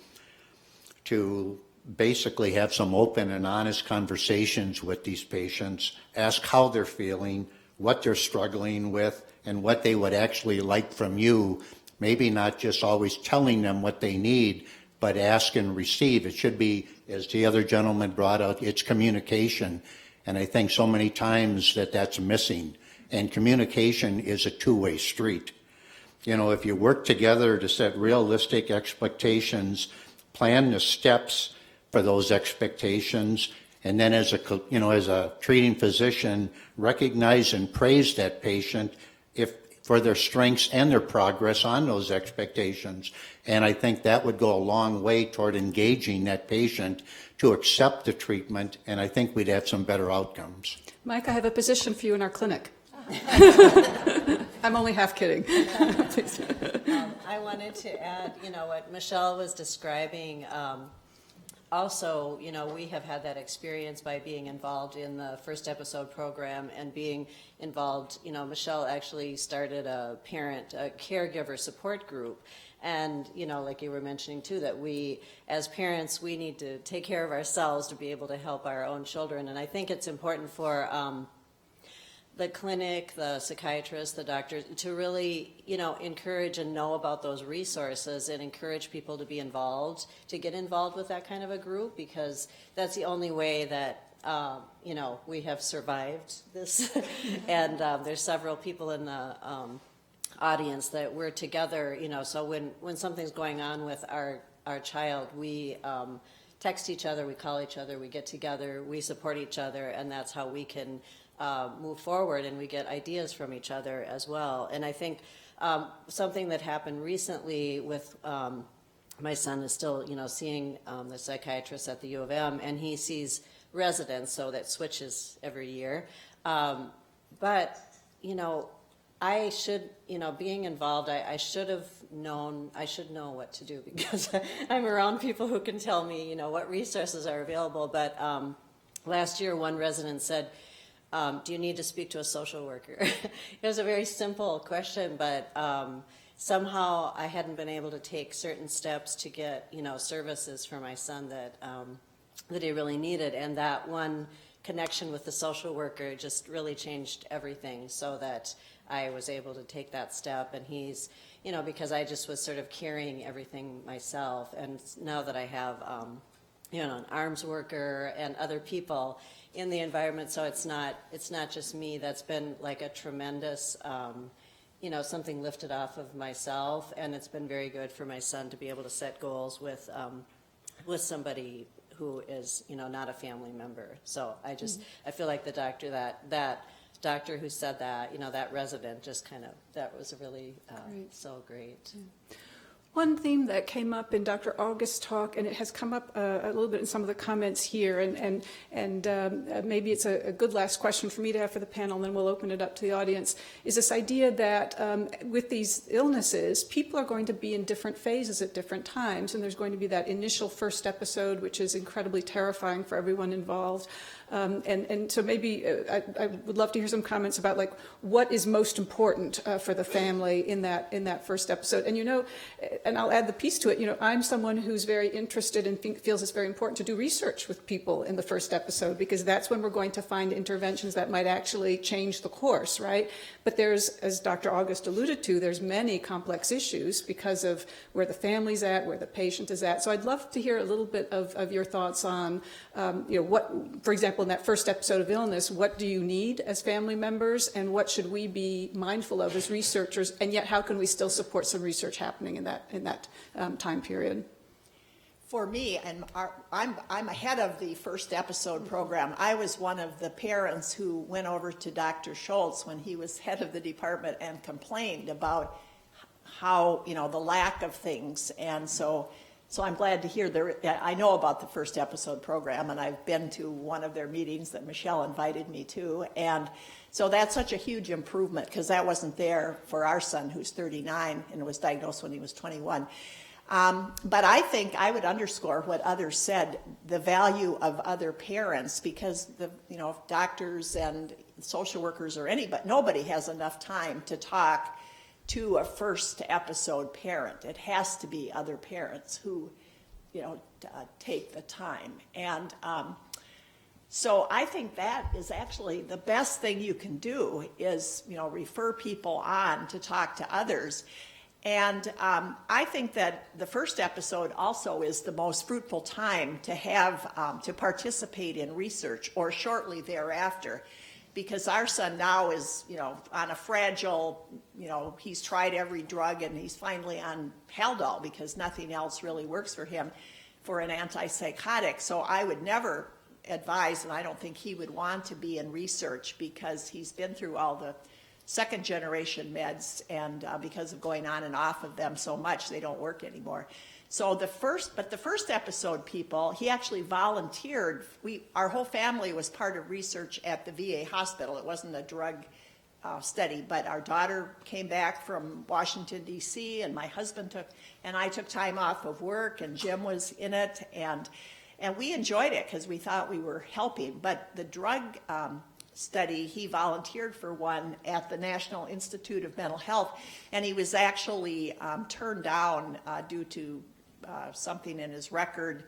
to basically have some open and honest conversations with these patients, ask how they're feeling, what they're struggling with, and what they would actually like from you. Maybe not just always telling them what they need, but ask and receive. It should be, as the other gentleman brought out, it's communication. And I think so many times that's missing. And communication is a two-way street. If you work together to set realistic expectations, plan the steps for those expectations, and then as a treating physician, recognize and praise that patient for their strengths and their progress on those expectations. And I think that would go a long way toward engaging that patient to accept the treatment, and I think we'd have some better outcomes. Mike, I have a position for you in our clinic. I'm only half kidding. Please. I wanted to add, what Michelle was describing. Also, we have had that experience by being involved in the First Episode program and being involved. Michelle actually started a caregiver support group. And, like you were mentioning too, that we, as parents, we need to take care of ourselves to be able to help our own children. And I think it's important for the clinic, the psychiatrist, the doctor, to really, encourage and know about those resources and encourage people to be involved, to get involved with that kind of a group, because that's the only way that, we have survived this. And there's several people in the audience that we're together, so when something's going on with our child, we text each other, we call each other, we get together, we support each other, and that's how we can move forward, and we get ideas from each other as well. And I think something that happened recently with my son is still, seeing the psychiatrist at the U of M, and he sees residents, so that switches every year. But, I should, being involved, I should have known, I should know what to do, because I'm around people who can tell me, what resources are available. But last year, one resident said, do you need to speak to a social worker? It was a very simple question, but somehow I hadn't been able to take certain steps to get, services for my son that he really needed. And that one connection with the social worker just really changed everything, so that I was able to take that step. And he's, because I just was sort of carrying everything myself. And now that I have, an arms worker and other people in the environment, so it's not just me. That's been like a tremendous, something lifted off of myself, and it's been very good for my son to be able to set goals with somebody who is, not a family member. So I feel like the doctor, that doctor who said that, that resident just that was really so great. One theme that came up in Dr. August's talk, and it has come up a little bit in some of the comments here, and maybe it's a good last question for me to have for the panel, and then we'll open it up to the audience, is this idea that with these illnesses, people are going to be in different phases at different times, and there's going to be that initial first episode, which is incredibly terrifying for everyone involved. And so maybe I would love to hear some comments about what is most important for the family in that first episode. And and I'll add the piece to it. I'm someone who's very interested and feels it's very important to do research with people in the first episode, because that's when we're going to find interventions that might actually change the course, right? But there's, as Dr. August alluded to, there's many complex issues because of where the family's at, where the patient is at. So I'd love to hear a little bit of your thoughts on, what, for example, in that first episode of illness, what do you need as family members, and what should we be mindful of as researchers, and yet how can we still support some research happening in that time period? For me, and I'm ahead of the first episode program. I was one of the parents who went over to Dr. Schultz when he was head of the department and complained about how, the lack of things. And so I'm glad to hear I know about the first episode program, and I've been to one of their meetings that Michelle invited me to. And so that's such a huge improvement, because that wasn't there for our son, who's 39 and was diagnosed when he was 21. But I think I would underscore what others said, the value of other parents, because doctors and social workers or nobody has enough time to talk to a first episode parent. It has to be other parents who, take the time. And so I think that is actually the best thing you can do is, refer people on to talk to others. And I think that the first episode also is the most fruitful time to have to participate in research, or shortly thereafter, because our son now is, on a fragile, he's tried every drug, and he's finally on Haldol because nothing else really works for him for an antipsychotic. So I would never advise, and I don't think he would want to be in research, because he's been through all the second generation meds, and because of going on and off of them so much, they don't work anymore. So the first episode people, he actually volunteered. Our whole family was part of research at the VA hospital. It wasn't a drug study, but our daughter came back from Washington, D.C., and my husband and I took time off of work, and Jim was in it, and we enjoyed it because we thought we were helping. But the drug study, he volunteered for one at the National Institute of Mental Health, and he was actually turned down due to something in his record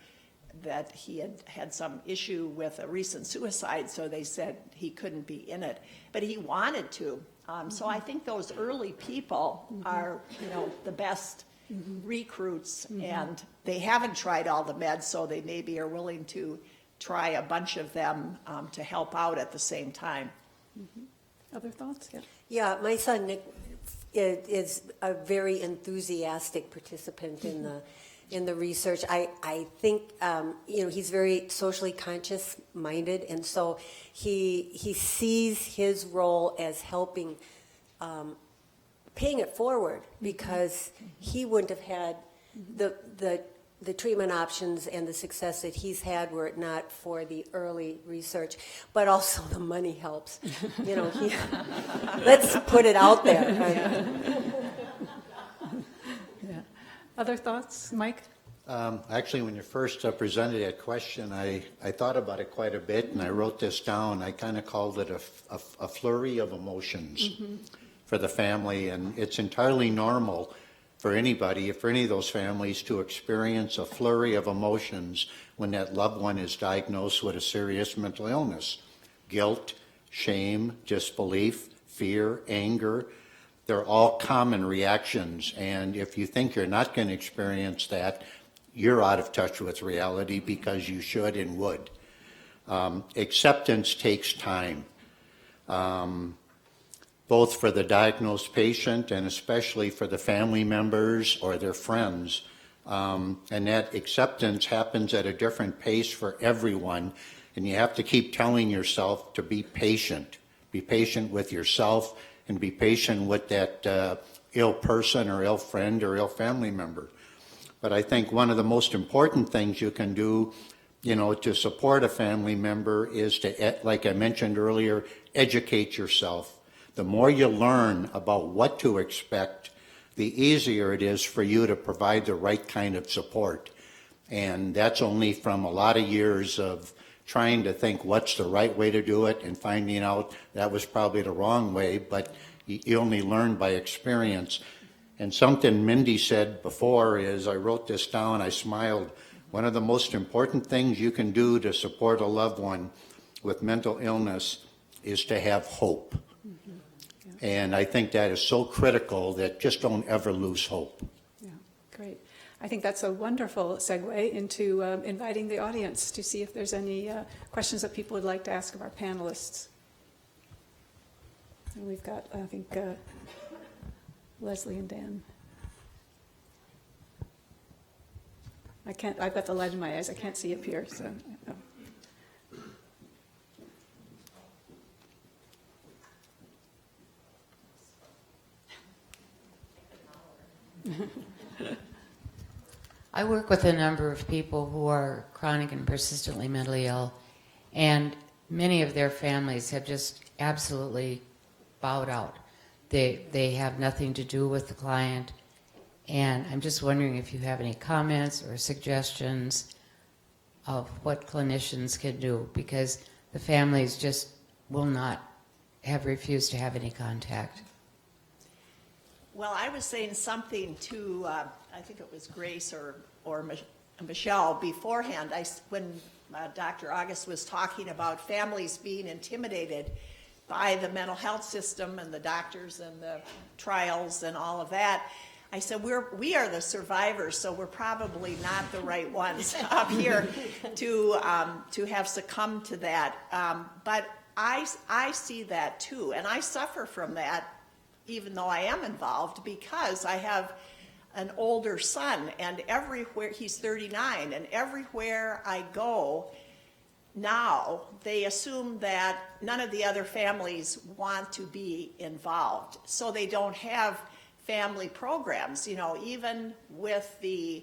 that he had some issue with a recent suicide, so they said he couldn't be in it. But he wanted to. So I think those early people are, the best recruits, and they haven't tried all the meds, so they maybe are willing to try a bunch of them to help out at the same time. Other thoughts? Yeah. Yeah, my son Nick is a very enthusiastic participant in the research. I think he's very socially conscious minded, and so he sees his role as helping, paying it forward, because he wouldn't have had the treatment options and the success that he's had were it not for the early research. But also the money helps. Let's put it out there. Yeah. Other thoughts, Mike? Actually, when you first presented that question, I thought about it quite a bit, and I wrote this down. I kind of called it a flurry of emotions for the family, and it's entirely normal for anybody, for any of those families, to experience a flurry of emotions when that loved one is diagnosed with a serious mental illness. Guilt, shame, disbelief, fear, anger, they're all common reactions, and if you think you're not going to experience that, you're out of touch with reality, because you should and would. Acceptance takes time. Both for the diagnosed patient and especially for the family members or their friends. And that acceptance happens at a different pace for everyone. And you have to keep telling yourself to be patient. Be patient with yourself and be patient with that ill person or ill friend or ill family member. But I think one of the most important things you can do, to support a family member is to, like I mentioned earlier, educate yourself. The more you learn about what to expect, the easier it is for you to provide the right kind of support. And that's only from a lot of years of trying to think what's the right way to do it and finding out that was probably the wrong way, but you only learn by experience. And something Mindy said before is, I wrote this down, I smiled, one of the most important things you can do to support a loved one with mental illness is to have hope. And I think that is so critical that just don't ever lose hope. Yeah, great. I think that's a wonderful segue into inviting the audience to see if there's any questions that people would like to ask of our panelists. And we've got, I think, Leslie and Dan. I've got the light in my eyes. I can't see up here, so. Oh. I work with a number of people who are chronic and persistently mentally ill, and many of their families have just absolutely bowed out. They have nothing to do with the client, and I'm just wondering if you have any comments or suggestions of what clinicians can do, because the families just will not have refused to have any contact. Well, I was saying something to, I think it was Grace or Michelle beforehand, when Dr. August was talking about families being intimidated by the mental health system and the doctors and the trials and all of that. I said, we are the survivors, so we're probably not the right ones up here to have succumbed to that. But I see that too, and I suffer from that, even though I am involved, because I have an older son, and everywhere, he's 39, and everywhere I go now, they assume that none of the other families want to be involved. So they don't have family programs, even with the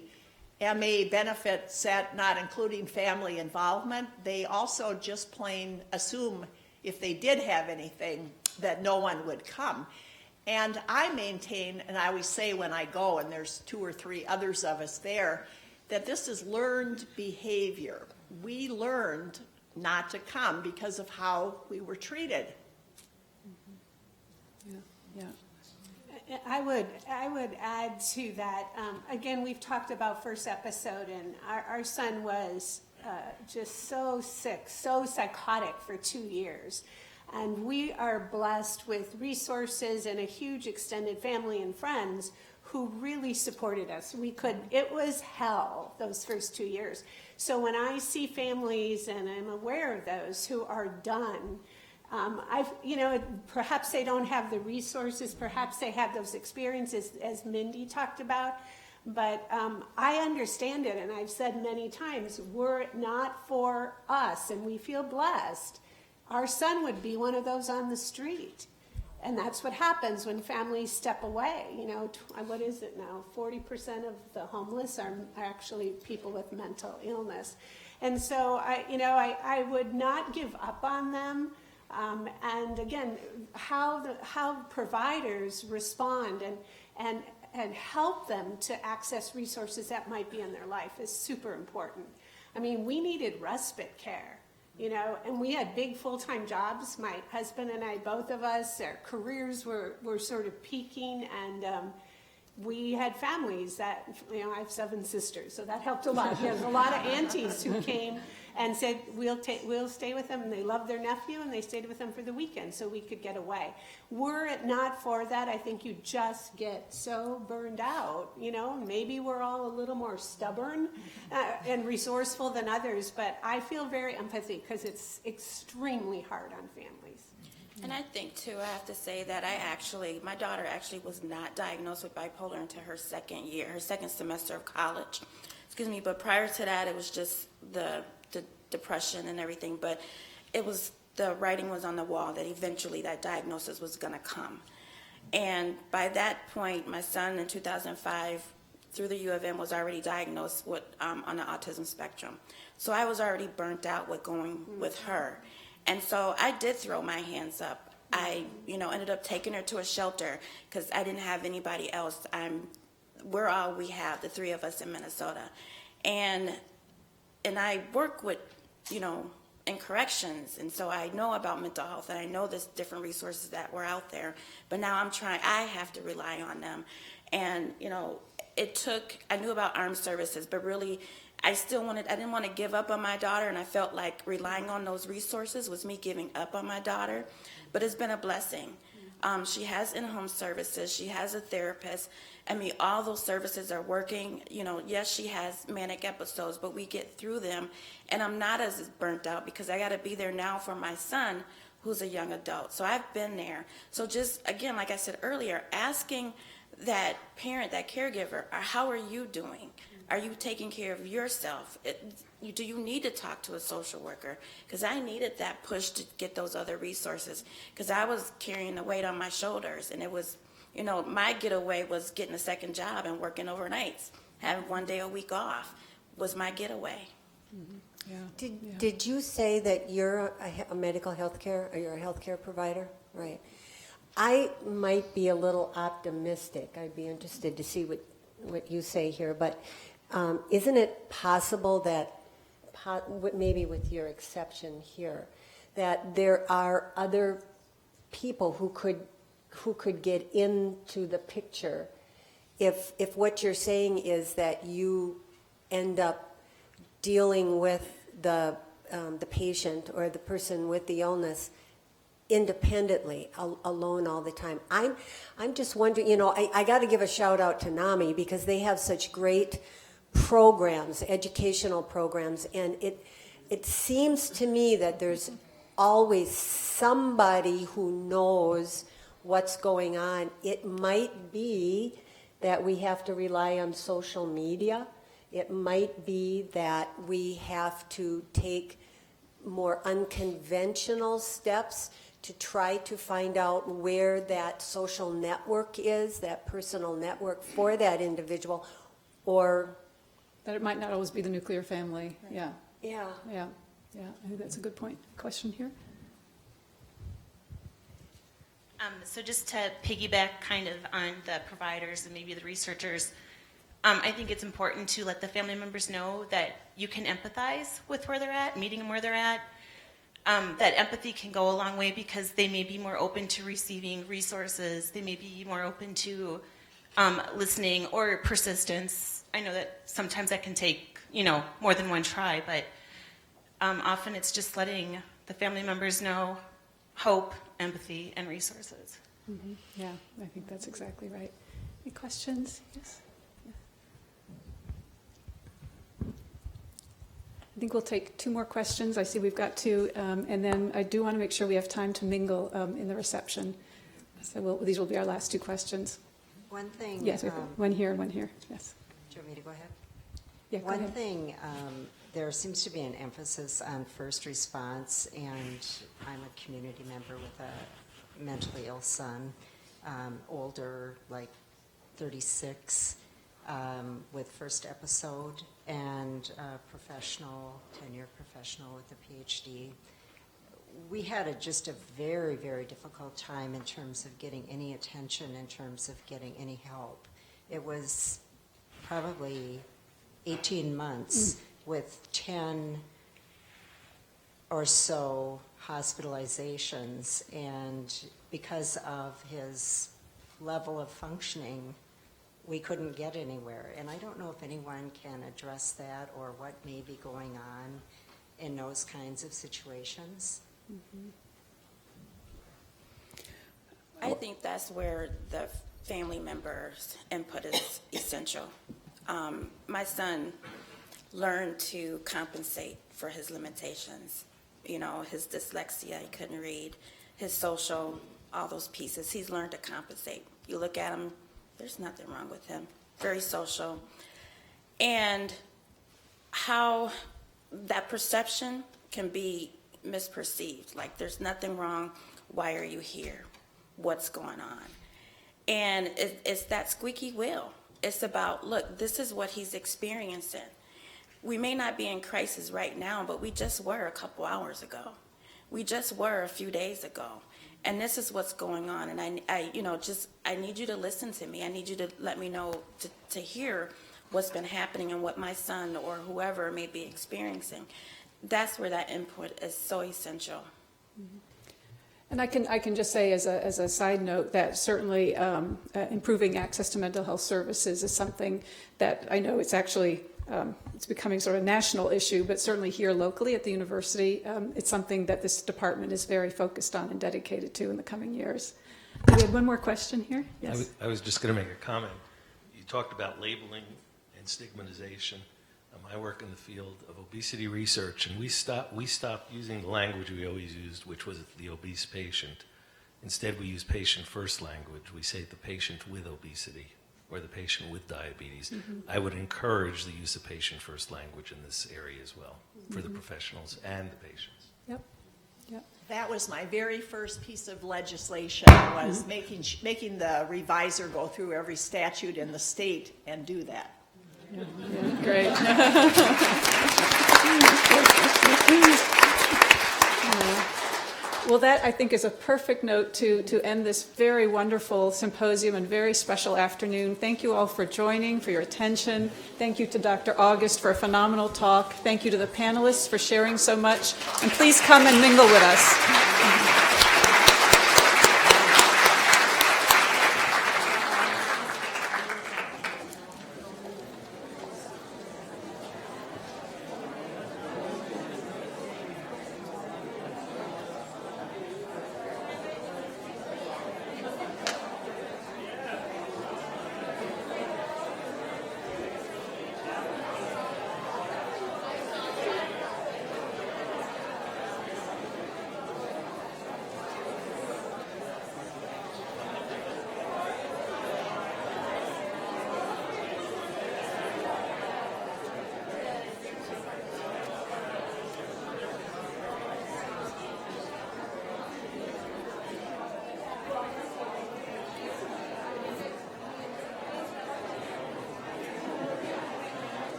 MA benefit set not including family involvement, they also just plain assume if they did have anything that no one would come. And I maintain, and I always say when I go, and there's 2 or 3 others of us there, that this is learned behavior. We learned not to come because of how we were treated. Yeah, yeah. I would add to that. Again, we've talked about first episode, and our son was just so sick, so psychotic for 2 years. And we are blessed with resources and a huge extended family and friends who really supported us. It was hell those first 2 years. So when I see families, and I'm aware of those who are done, perhaps they don't have the resources, perhaps they have those experiences as Mindy talked about, but I understand it, and I've said many times, were it not for us, and we feel blessed, our son would be one of those on the street. And that's what happens when families step away. What is it now? 40% of the homeless are actually people with mental illness. And so I would not give up on them. And again, how providers respond and help them to access resources that might be in their life is super important. I mean, we needed respite care. And we had big full-time jobs. My husband and I, both of us, our careers were sort of peaking, and we had families that, I have 7 sisters, so that helped a lot. There's a lot of aunties who came and said, we'll stay with them, and they loved their nephew, and they stayed with them for the weekend so we could get away. Were it not for that, I think you just get so burned out. Maybe we're all a little more stubborn and resourceful than others, but I feel very empathic because it's extremely hard on families. And I think, too, I have to say that my daughter actually was not diagnosed with bipolar until her second semester of college. But prior to that, it was just the depression and everything. But the writing was on the wall that eventually that diagnosis was going to come. And by that point, my son in 2005, through the U of M, was already diagnosed with on the autism spectrum. So I was already burnt out with going with her. And so I did throw my hands up. I, ended up taking her to a shelter because I didn't have anybody else. We're all we have, the 3 of us in Minnesota. And I work with, in corrections, and so I know about mental health, and I know there's different resources that were out there. But now I have to rely on them. And, I knew about armed services, but really, I didn't want to give up on my daughter, and I felt like relying on those resources was me giving up on my daughter. But it's been a blessing. She has in-home services. She has a therapist. All those services are working. Yes, she has manic episodes, but we get through them. And I'm not as burnt out because I got to be there now for my son, who's a young adult. So I've been there. So just, again, like I said earlier, asking that parent, that caregiver, how are you doing? Are you taking care of yourself? Do you need to talk to a social worker? Because I needed that push to get those other resources because I was carrying the weight on my shoulders. And it was, my getaway was getting a second job and working overnights. Having 1 day a week off was my getaway. Mm-hmm. Yeah. Did you say that you're a medical health care, or you're a healthcare provider? Right. I might be a little optimistic. I'd be interested to see what you say here, but isn't it possible that, maybe with your exception here, that there are other people who could get into the picture if what you're saying is that you end up dealing with the patient or the person with the illness independently, alone all the time. I'm just wondering, I got to give a shout out to NAMI because they have such great programs, educational programs, and it seems to me that there's always somebody who knows what's going on. It might be that we have to rely on social media. It might be that we have to take more unconventional steps to try to find out where that social network is, that personal network for that individual, or that it might not always be the nuclear family. Right. Yeah. I think that's a good question here. So just to piggyback kind of on the providers and maybe the researchers, I think it's important to let the family members know that you can empathize with where they're at, meeting them where they're at. that empathy can go a long way because they may be more open to receiving resources. They may be more open to listening or persistence. I know that sometimes that can take, more than one try, but often it's just letting the family members know hope, empathy, and resources. Mm-hmm. Yeah, I think that's exactly right. Any questions? Yes? I think we'll take 2 more questions. I see we've got 2, and then I do want to make sure we have time to mingle in the reception. So these will be our last 2 questions. One thing. Yes, one here and one here. Yes. Do you want me to go ahead? Yeah, go One ahead. thing, there seems to be an emphasis on first response, and I'm a community member with a mentally ill son, older, like 36, with first episode, and a professional, 10-year professional with a PhD. We had just a very, very difficult time in terms of getting any attention, in terms of getting any help. It was probably 18 months with 10 or so hospitalizations, and because of his level of functioning, we couldn't get anywhere. And I don't know if anyone can address that or what may be going on in those kinds of situations. Mm-hmm. I think that's where the family members' input is essential. My son learned to compensate for his limitations. His dyslexia, he couldn't read, his social, all those pieces. He's learned to compensate. You look at him, there's nothing wrong with him. Very social. And how that perception can be misperceived. Like, there's nothing wrong. Why are you here? What's going on? And it's that squeaky wheel. It's about, look, this is what he's experiencing. We may not be in crisis right now, but we just were a couple hours ago. We just were a few days ago. And this is what's going on. And I need you to listen to me. I need you to let me know, to hear what's been happening and what my son or whoever may be experiencing. That's where that input is so essential. Mm-hmm. And I can just say as a side note that certainly improving access to mental health services is something that I know it's actually it's becoming sort of a national issue, but certainly here locally at the university, it's something that this department is very focused on and dedicated to in the coming years. We had one more question here. Yes. I was just going to make a comment. You talked about labeling and stigmatization. I work in the field of obesity research, and we stopped using the language we always used, which was the obese patient. Instead, we use patient-first language. We say the patient with obesity or the patient with diabetes. Mm-hmm. I would encourage the use of patient-first language in this area as well, for the professionals and the patients. Yep. Yep. That was my very first piece of legislation, was making the reviser go through every statute in the state and do that. Yeah, great. Well, that I think is a perfect note to end this very wonderful symposium and very special afternoon. Thank you all for joining, for your attention. Thank you to Dr. August for a phenomenal talk. Thank you to the panelists for sharing so much. And please come and mingle with us.